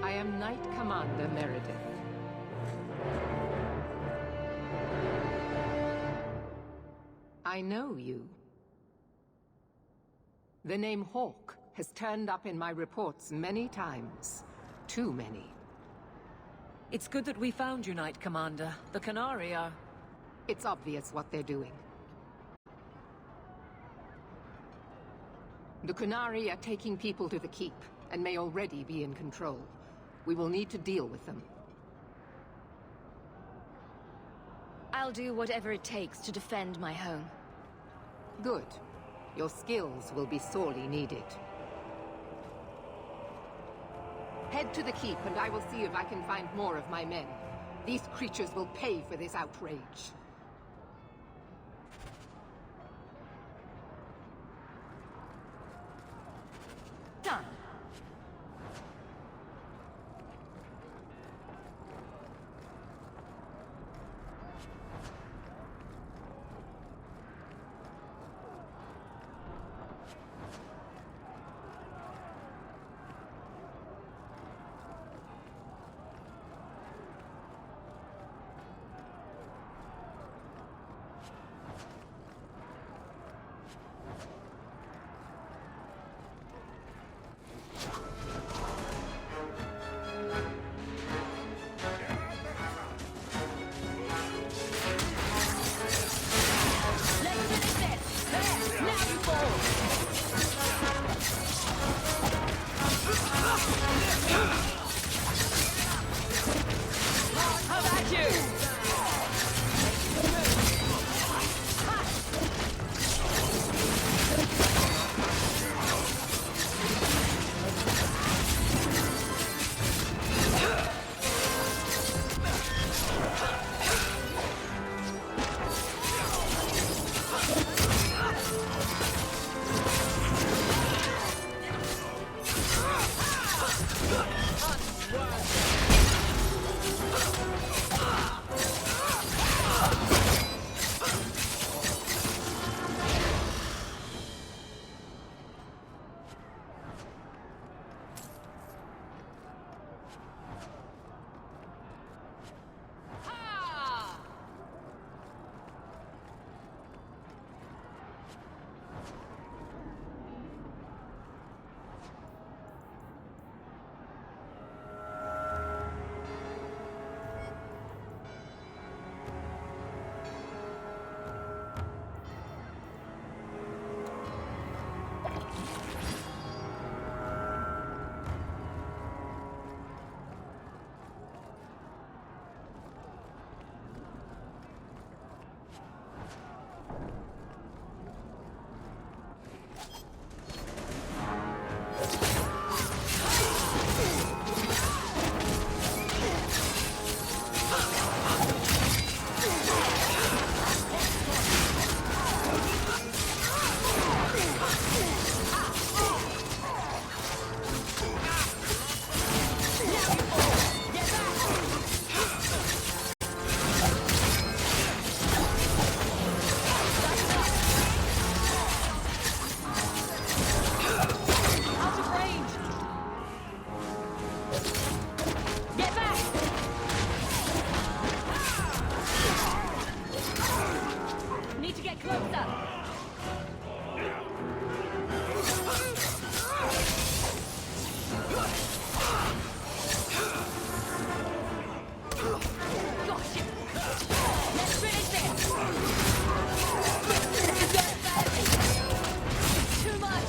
I am Knight Commander Meredith. I know you. The name Hawke has turned up in my reports many times. Too many. It's good that we found you, Knight Commander. The Qunari are... It's obvious what they're doing. The Qunari are taking people to the Keep, and may already be in control. We will need to deal with them. I'll do whatever it takes to defend my home. Good. Your skills will be sorely needed. Head to the Keep, and I will see if I can find more of my men. These creatures will pay for this outrage. Done. to get closer! Gosh! Let's finish this! This is going badly! It's too much!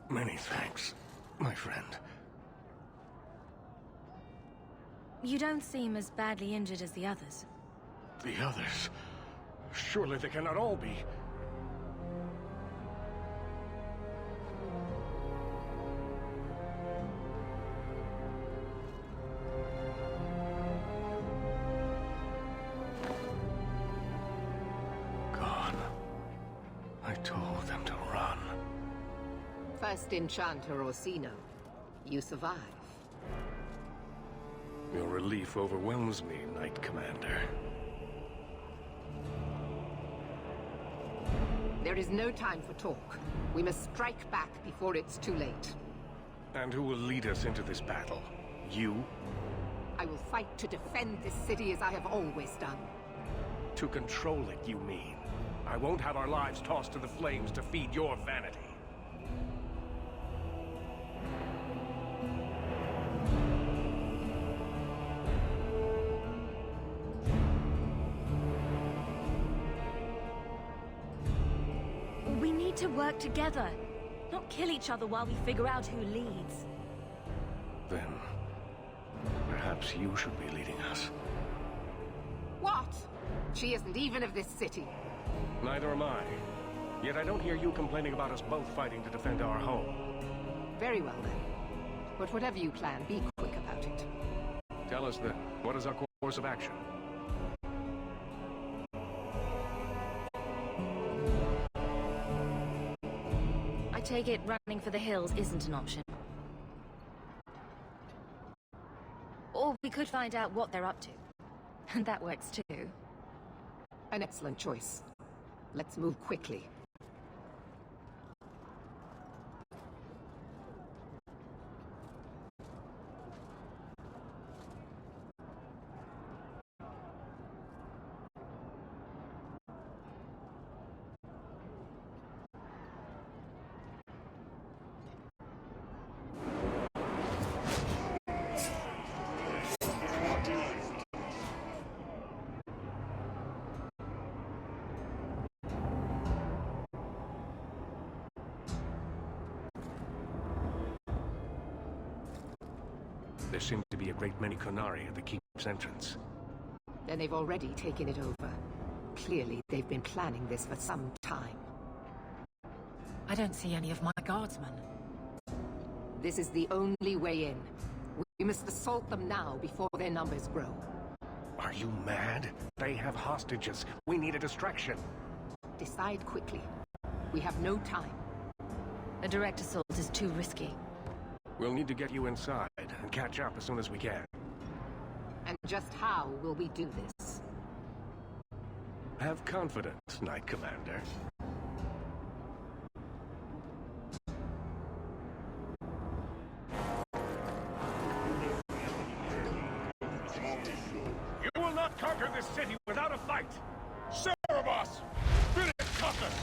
Many thanks, my friend. You don't seem as badly injured as the others. The others? Surely they cannot all be. Gone. I told them to run. First Enchanter Orsino, you survive. Your relief overwhelms me, Knight Commander. There is no time for talk. We must strike back before it's too late. And who will lead us into this battle? You? I will fight to defend this city as I have always done. To control it, you mean? I won't have our lives tossed to the flames to feed your vanity. We need to work together, not kill each other while we figure out who leads. Then, perhaps you should be leading us. What? She isn't even of this city. Neither am I. Yet I don't hear you complaining about us both fighting to defend our home. Very well then. But whatever you plan, be quick about it. Tell us then, what is our course of action? I take it running for the hills isn't an option. Or we could find out what they're up to. And that works too. An excellent choice. Let's move quickly. There seem to be a great many Qunari at the keep's entrance. Then they've already taken it over. Clearly, they've been planning this for some time. I don't see any of my guardsmen. This is the only way in. We must assault them now before their numbers grow. Are you mad? They have hostages. We need a distraction. Decide quickly. We have no time. A direct assault is too risky. We'll need to get you inside and catch up as soon as we can. And just how will we do this? Have confidence, Knight Commander. You will not conquer this city without a fight! Cerebos! Finish Caucus!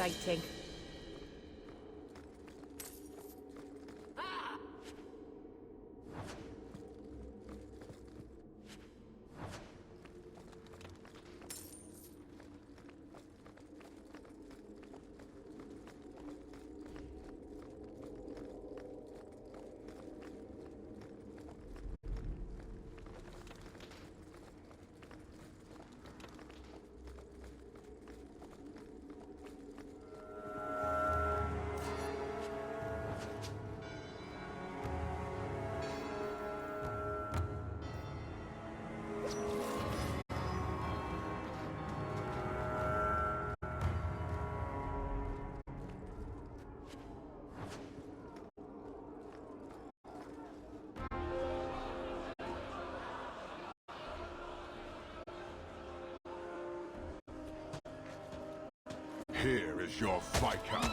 waiting. Here is your Viscount.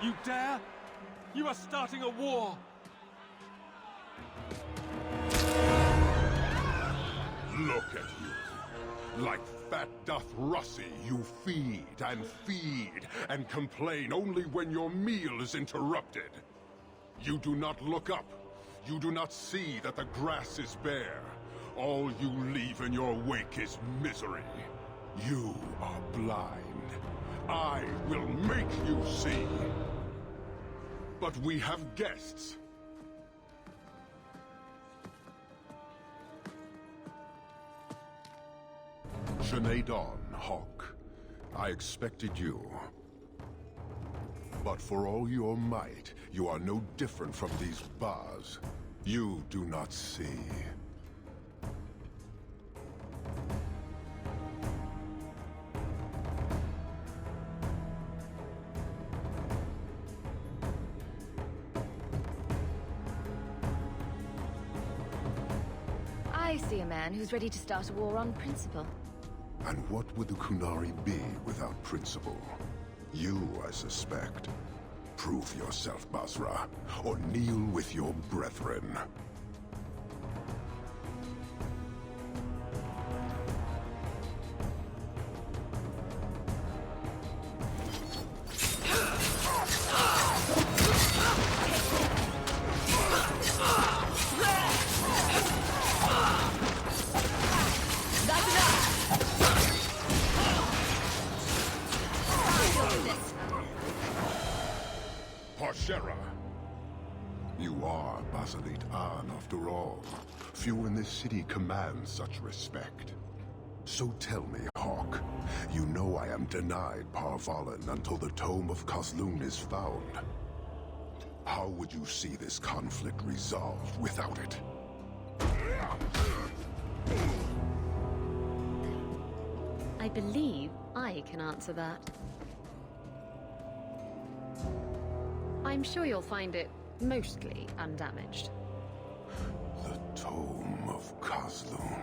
You dare? You are starting a war! Look at you. Like fat doth Russie, you feed and complain only when your meal is interrupted. You do not look up. You do not see that the grass is bare. All you leave in your wake is misery. You are blind. I will make you see. But we have guests. Sinead Dawn, Hawke. I expected you. But for all your might, you are no different from these bars. You do not see. I see a man who's ready to start a war on principle. And what would the Qunari be without principle? You, I suspect. Prove yourself, Basra, or kneel with your brethren. Parshera. You are Basalit An, after all. Few in this city command such respect. So tell me, Hawke, you know I am denied Parvalan until the Tome of Kozlun is found. How would you see this conflict resolved without it? I believe I can answer that. I'm sure you'll find it mostly undamaged. The Tome of Kozlun.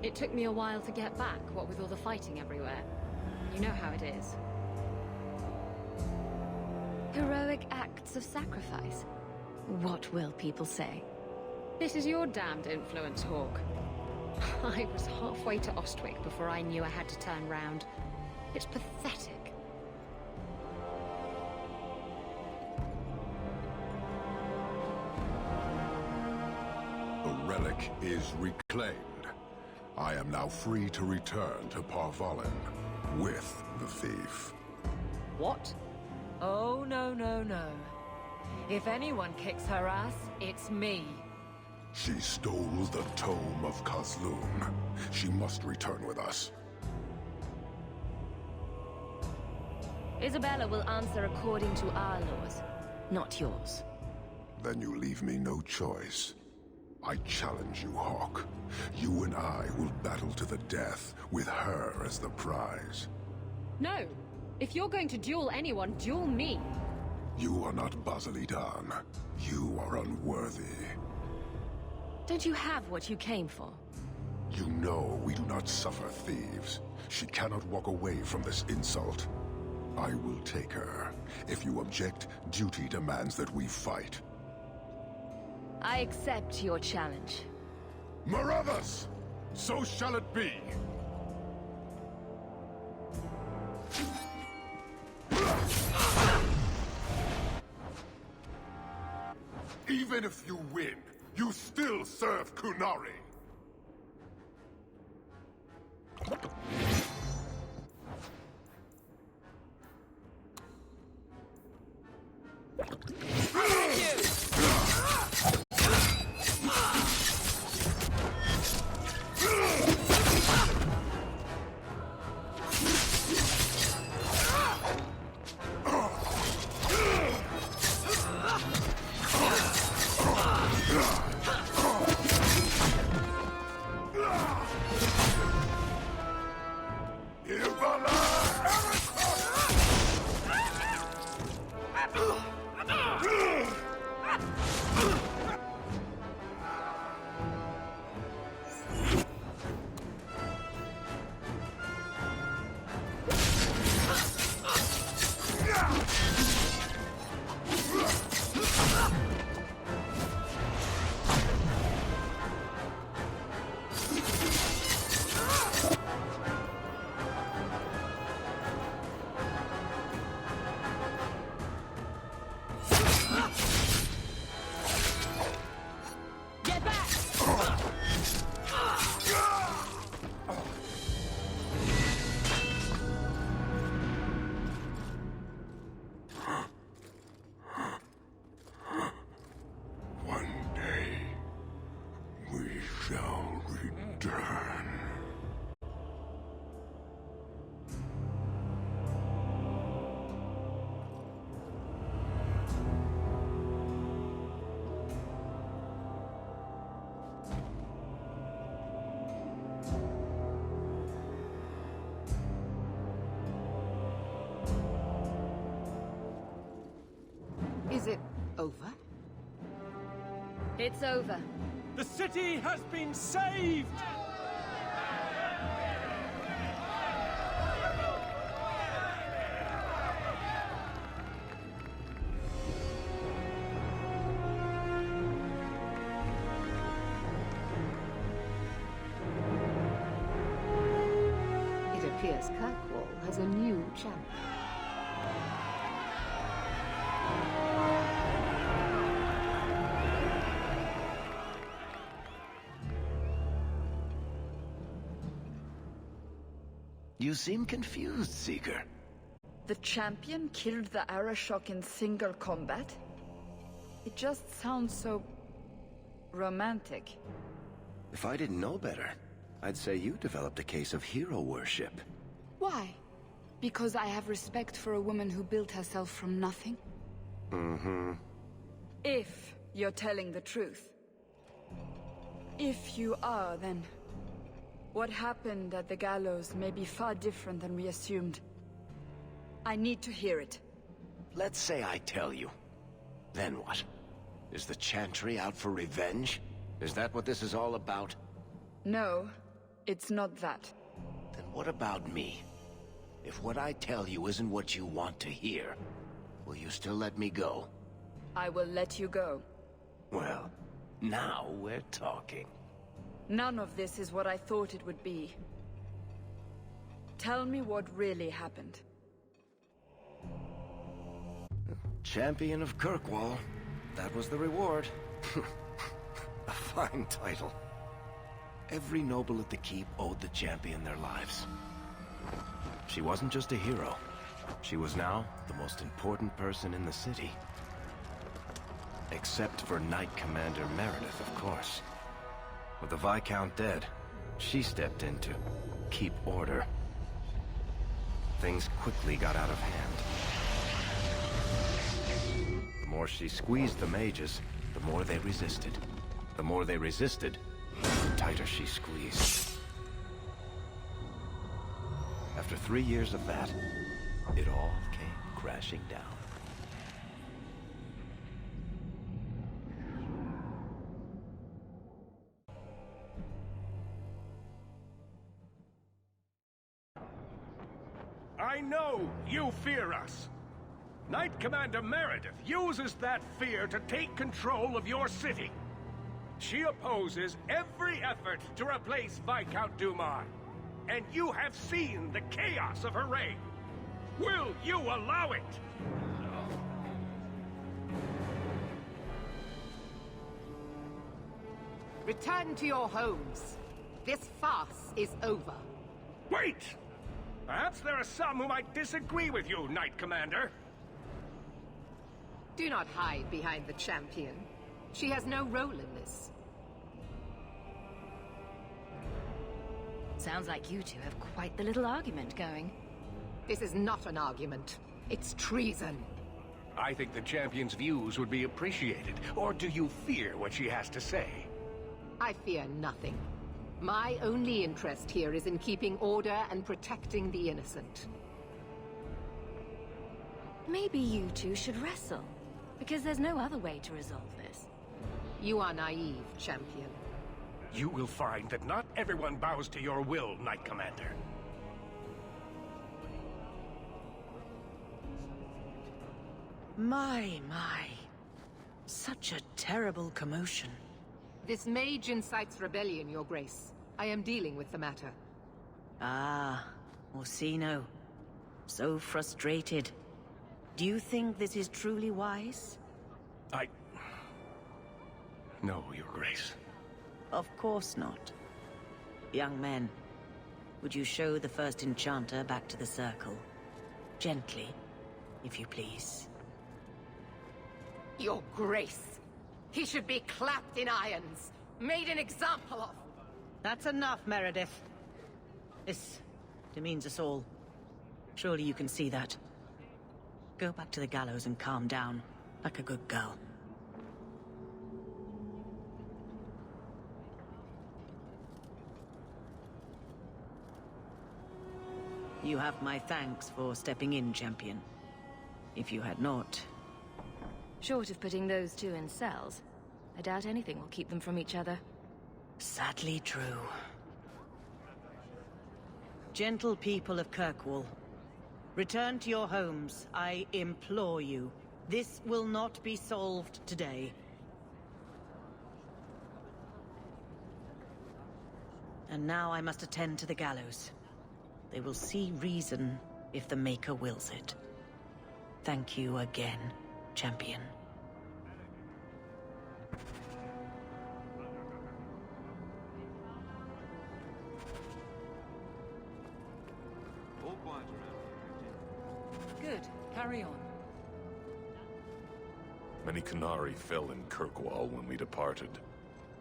It took me a while to get back, what with all the fighting everywhere. You know how it is. Heroic acts of sacrifice. What will people say? This is your damned influence, Hawke. I was halfway to Ostwick before I knew I had to turn round. It's pathetic. The relic is reclaimed. I am now free to return to Parvalan with the thief. What? Oh, no, no, no. If anyone kicks her ass, it's me. She stole the Tome of Kozlun. She must return with us. Isabella will answer according to our laws, not yours. Then you leave me no choice. I challenge you, Hawke. You and I will battle to the death, with her as the prize. No. If you're going to duel anyone, duel me. You are not Basalit An. You are unworthy. Don't you have what you came for? You know we do not suffer thieves. She cannot walk away from this insult. I will take her. If you object, duty demands that we fight. I accept your challenge. Marathas! So shall it be! Even if you win, you still serve Qunari. Is it over? It's over. The city has been saved! It appears Kirkwall has a new champion. You seem confused, Seeker. The champion killed the Arashok in single combat? It just sounds so... romantic. If I didn't know better, I'd say you developed a case of hero worship. Why? Because I have respect for a woman who built herself from nothing? Mm-hmm. If you're telling the truth. If you are, then... what happened at the gallows may be far different than we assumed. I need to hear it. Let's say I tell you. Then what? Is the Chantry out for revenge? Is that what this is all about? No, it's not that. Then what about me? If what I tell you isn't what you want to hear, will you still let me go? I will let you go. Well, now we're talking. None of this is what I thought it would be. Tell me what really happened. Champion of Kirkwall. That was the reward. A fine title. Every noble at the keep owed the champion their lives. She wasn't just a hero. She was now the most important person in the city. Except for Knight Commander Meredith, of course. With the Viscount dead, she stepped in to keep order. Things quickly got out of hand. The more she squeezed the mages, the more they resisted. The more they resisted, the tighter she squeezed. After 3 years of that, it all came crashing down. I know you fear us. Knight Commander Meredith uses that fear to take control of your city. She opposes every effort to replace Viscount Dumas. And you have seen the chaos of her reign. Will you allow it? Return to your homes. This farce is over. Wait! Perhaps there are some who might disagree with you, Knight Commander. Do not hide behind the champion. She has no role in this. Sounds like you two have quite the little argument going. This is not an argument. It's treason. I think the champion's views would be appreciated. Or do you fear what she has to say? I fear nothing. My only interest here is in keeping order and protecting the innocent. Maybe you two should wrestle, because there's no other way to resolve this. You are naive, champion. You will find that not everyone bows to your will, Knight Commander. My. Such a terrible commotion. This mage incites rebellion, Your Grace. I am dealing with the matter. Ah, Orsino. So frustrated. Do you think this is truly wise? No, Your Grace. Of course not. Young men, would you show the first enchanter back to the circle? Gently, if you please. Your Grace. He should be clapped in irons, made an example of. That's enough, Meredith. This demeans us all. Surely you can see that. Go back to the gallows and calm down, like a good girl. You have my thanks for stepping in, champion. If you had not... Short of putting those two in cells, I doubt anything will keep them from each other. Sadly true. Gentle people of Kirkwall, return to your homes, I implore you. This will not be solved today. And now I must attend to the gallows. They will see reason if the Maker wills it. Thank you again, champion. All quiet around here, Good. Carry on. Many Qunari fell in Kirkwall when we departed.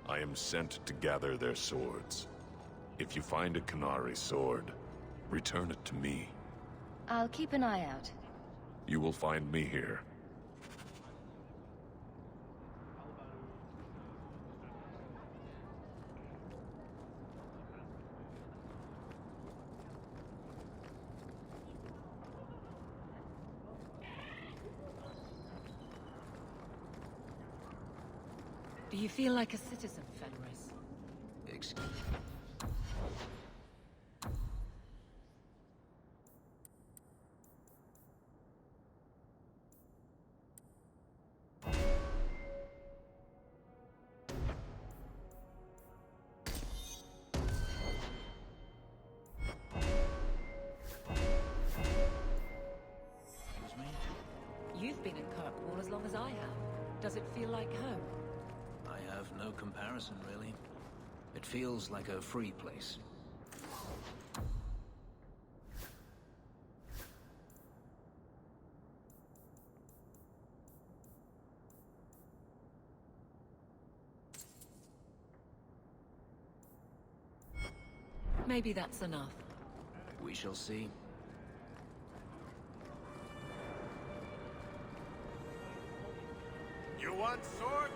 I am sent to gather their swords. If you find a Qunari sword, return it to me. I'll keep an eye out. You will find me here. Do you feel like a citizen, Fenris? Excuse me. You've been in Kirkwall as long as I have. Does it feel like home? I have no comparison, really. It feels like a free place. Maybe that's enough. We shall see. You want sword?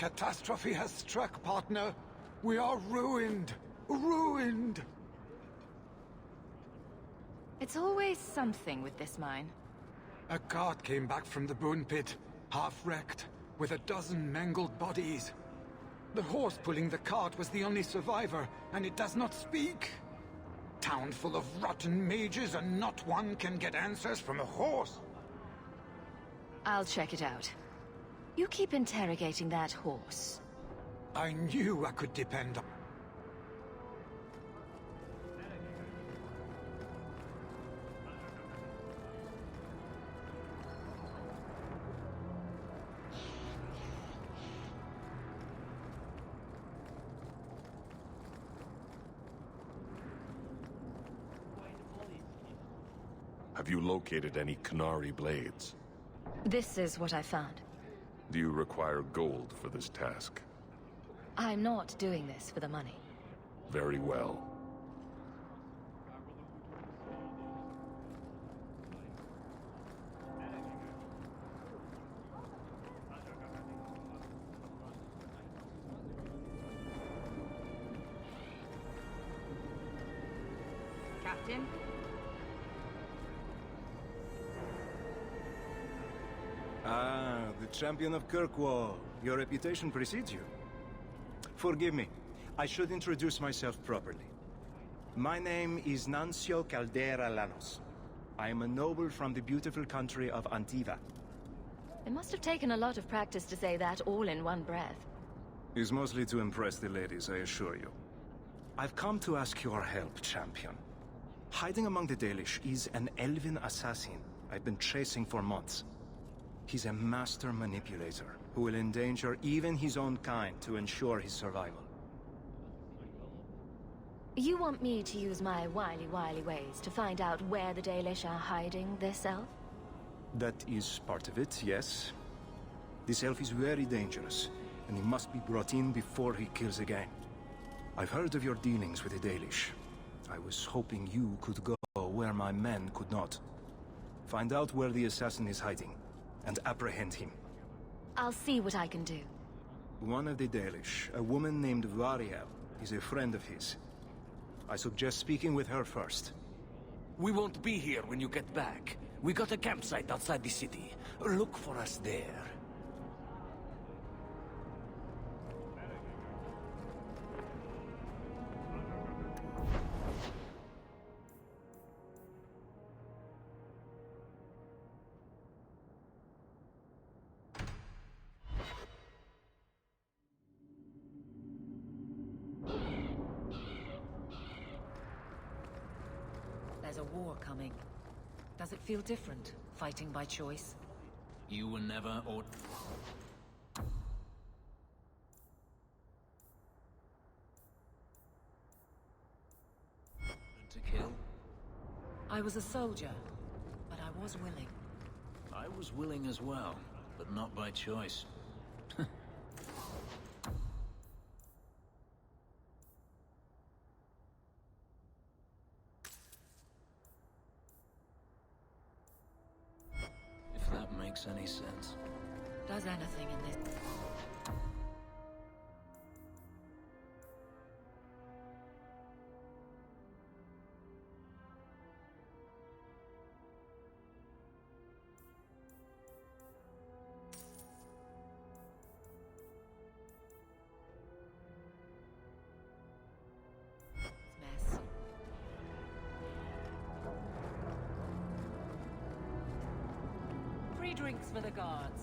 catastrophe has struck, partner. We are ruined. Ruined! It's always something with this mine. A cart came back from the bone pit, half-wrecked, with a dozen mangled bodies. The horse pulling the cart was the only survivor, and it does not speak. Town full of rotten mages, and not one can get answers from a horse. I'll check it out. You keep interrogating that horse. I knew I could depend on... Have you located any Qunari blades? This is what I found. Do you require gold for this task? I'm not doing this for the money. Very well. Captain? Ah, the champion of Kirkwall. Your reputation precedes you. Forgive me. I should introduce myself properly. My name is Nancio Caldera Lanos. I am a noble from the beautiful country of Antiva. It must have taken a lot of practice to say that all in one breath. It's mostly to impress the ladies, I assure you. I've come to ask your help, champion. Hiding among the Dalish is an elven assassin I've been chasing for months. He's a master manipulator who will endanger even his own kind to ensure his survival. You want me to use my wily ways to find out where the Dalish are hiding this elf? That is part of it, yes. This elf is very dangerous, and he must be brought in before he kills again. I've heard of your dealings with the Dalish. I was hoping you could go where my men could not. Find out where the assassin is hiding, and apprehend him. I'll see what I can do. One of the Dalish, a woman named Variel, is a friend of his. I suggest speaking with her first. We won't be here when you get back. We got a campsite outside the city. Look for us there. There's a war coming. Does it feel different, fighting by choice? You were never or... to kill? I was a soldier, but I was willing. I was willing as well, but not by choice. If that makes any sense. Does anything in this... mess. Free drinks for the guards.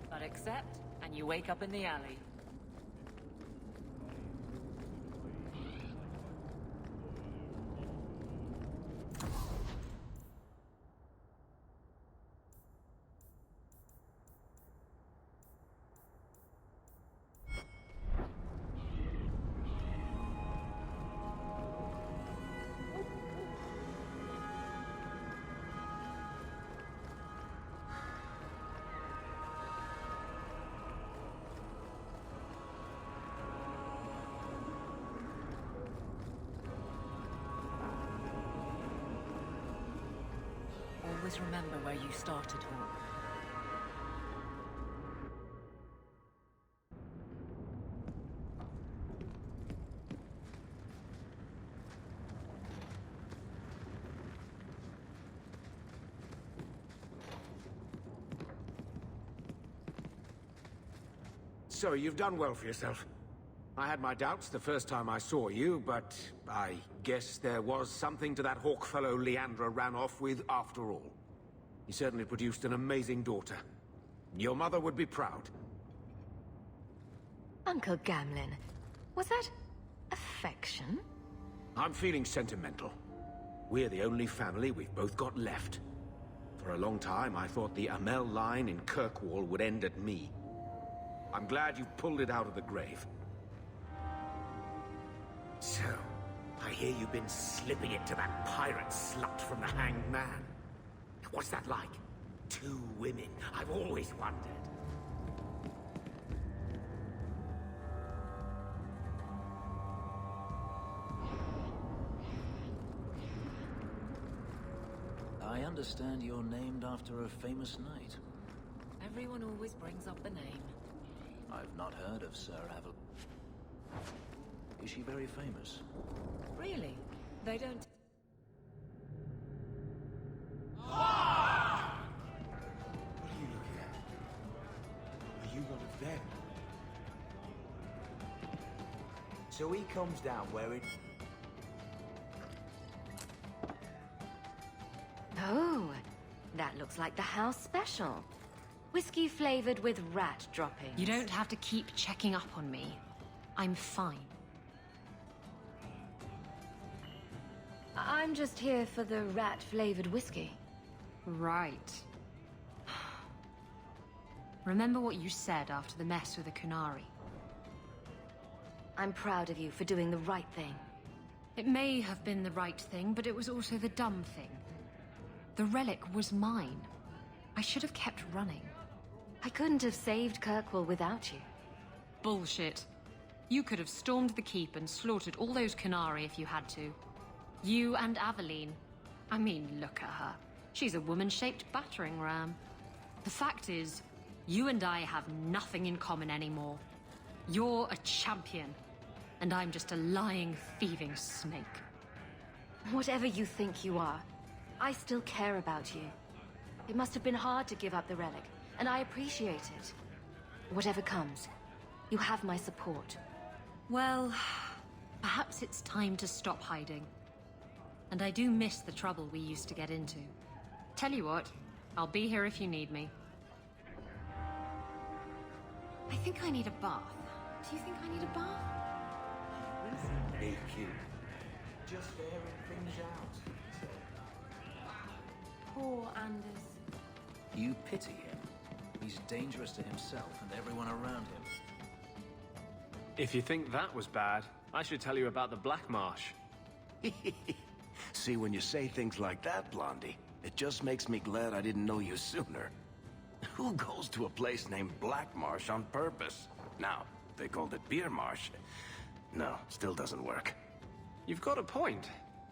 But accept, and you wake up in the alley. Always remember where you started, Hawk. So, you've done well for yourself. I had my doubts the first time I saw you, but I guess there was something to that hawk fellow Leandra ran off with after all. He certainly produced an amazing daughter. Your mother would be proud. Uncle Gamlin, was that affection? I'm feeling sentimental. We're the only family we've both got left. For a long time, I thought the Amel line in Kirkwall would end at me. I'm glad you pulled it out of the grave. So, I hear you've been slipping it to that pirate slut from the Hanged Man. What's that like? 2 women. I've always wondered. I understand you're named after a famous knight. Everyone always brings up the name. I've not heard of Sir Avel. Is she very famous? Really? They don't... What are you looking at? Are you one of them? So he comes down wearing... Oh, that looks like the house special. Whiskey flavored with rat droppings. You don't have to keep checking up on me. I'm fine. I'm just here for the rat-flavored whiskey. Right. Remember what you said after the mess with the Kunari. I'm proud of you for doing the right thing. It may have been the right thing, but it was also the dumb thing. The relic was mine. I should have kept running. I couldn't have saved Kirkwall without you. Bullshit. You could have stormed the keep and slaughtered all those Kunari if you had to. You and Aveline. I mean, look at her. She's a woman-shaped battering ram. The fact is, you and I have nothing in common anymore. You're a champion, and I'm just a lying, thieving snake. Whatever you think you are, I still care about you. It must have been hard to give up the relic, and I appreciate it. Whatever comes, you have my support. Well, perhaps it's time to stop hiding. And I do miss the trouble we used to get into. Tell you what, I'll be here if you need me. I think I need a bath. Do you think I need a bath? Naked. Just airing things out. Poor Anders. You pity him. He's dangerous to himself and everyone around him. If you think that was bad, I should tell you about the Black Marsh. See, when you say things like that, Blondie, it just makes me glad I didn't know you sooner. Who goes to a place named Black Marsh on purpose? Now, they called it Beer Marsh. No, still doesn't work. You've got a point.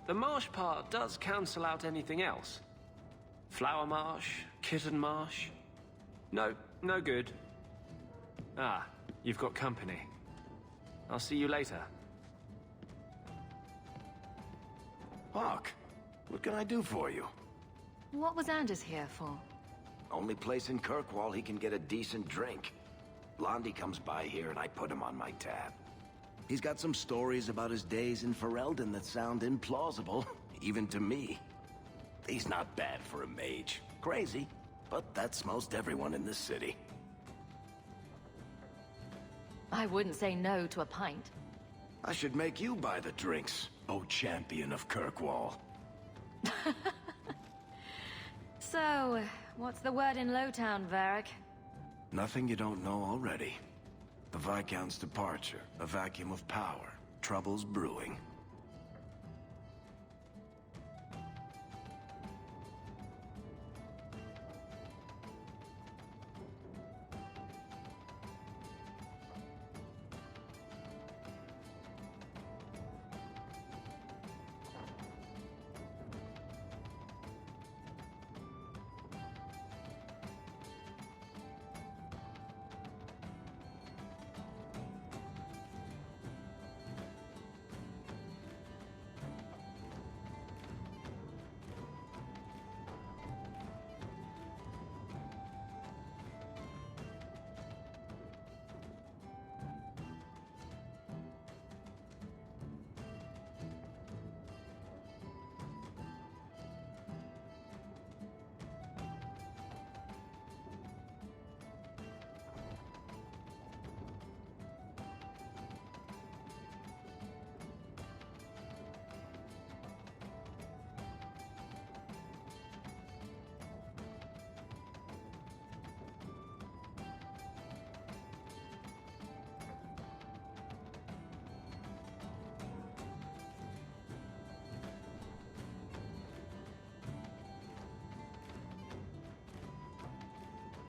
The marsh part does cancel out anything else. Flower Marsh, Kitten Marsh. No, no good. Ah, you've got company. I'll see you later. Hawk, what can I do for you? What was Anders here for? Only place in Kirkwall he can get a decent drink. Blondie comes by here and I put him on my tab. He's got some stories about his days in Ferelden that sound implausible, even to me. He's not bad for a mage. Crazy, but that's most everyone in this city. I wouldn't say no to a pint. I should make you buy the drinks, oh champion of Kirkwall. So, what's the word in Lowtown, Varric? Nothing you don't know already. The Viscount's departure, a vacuum of power, troubles brewing.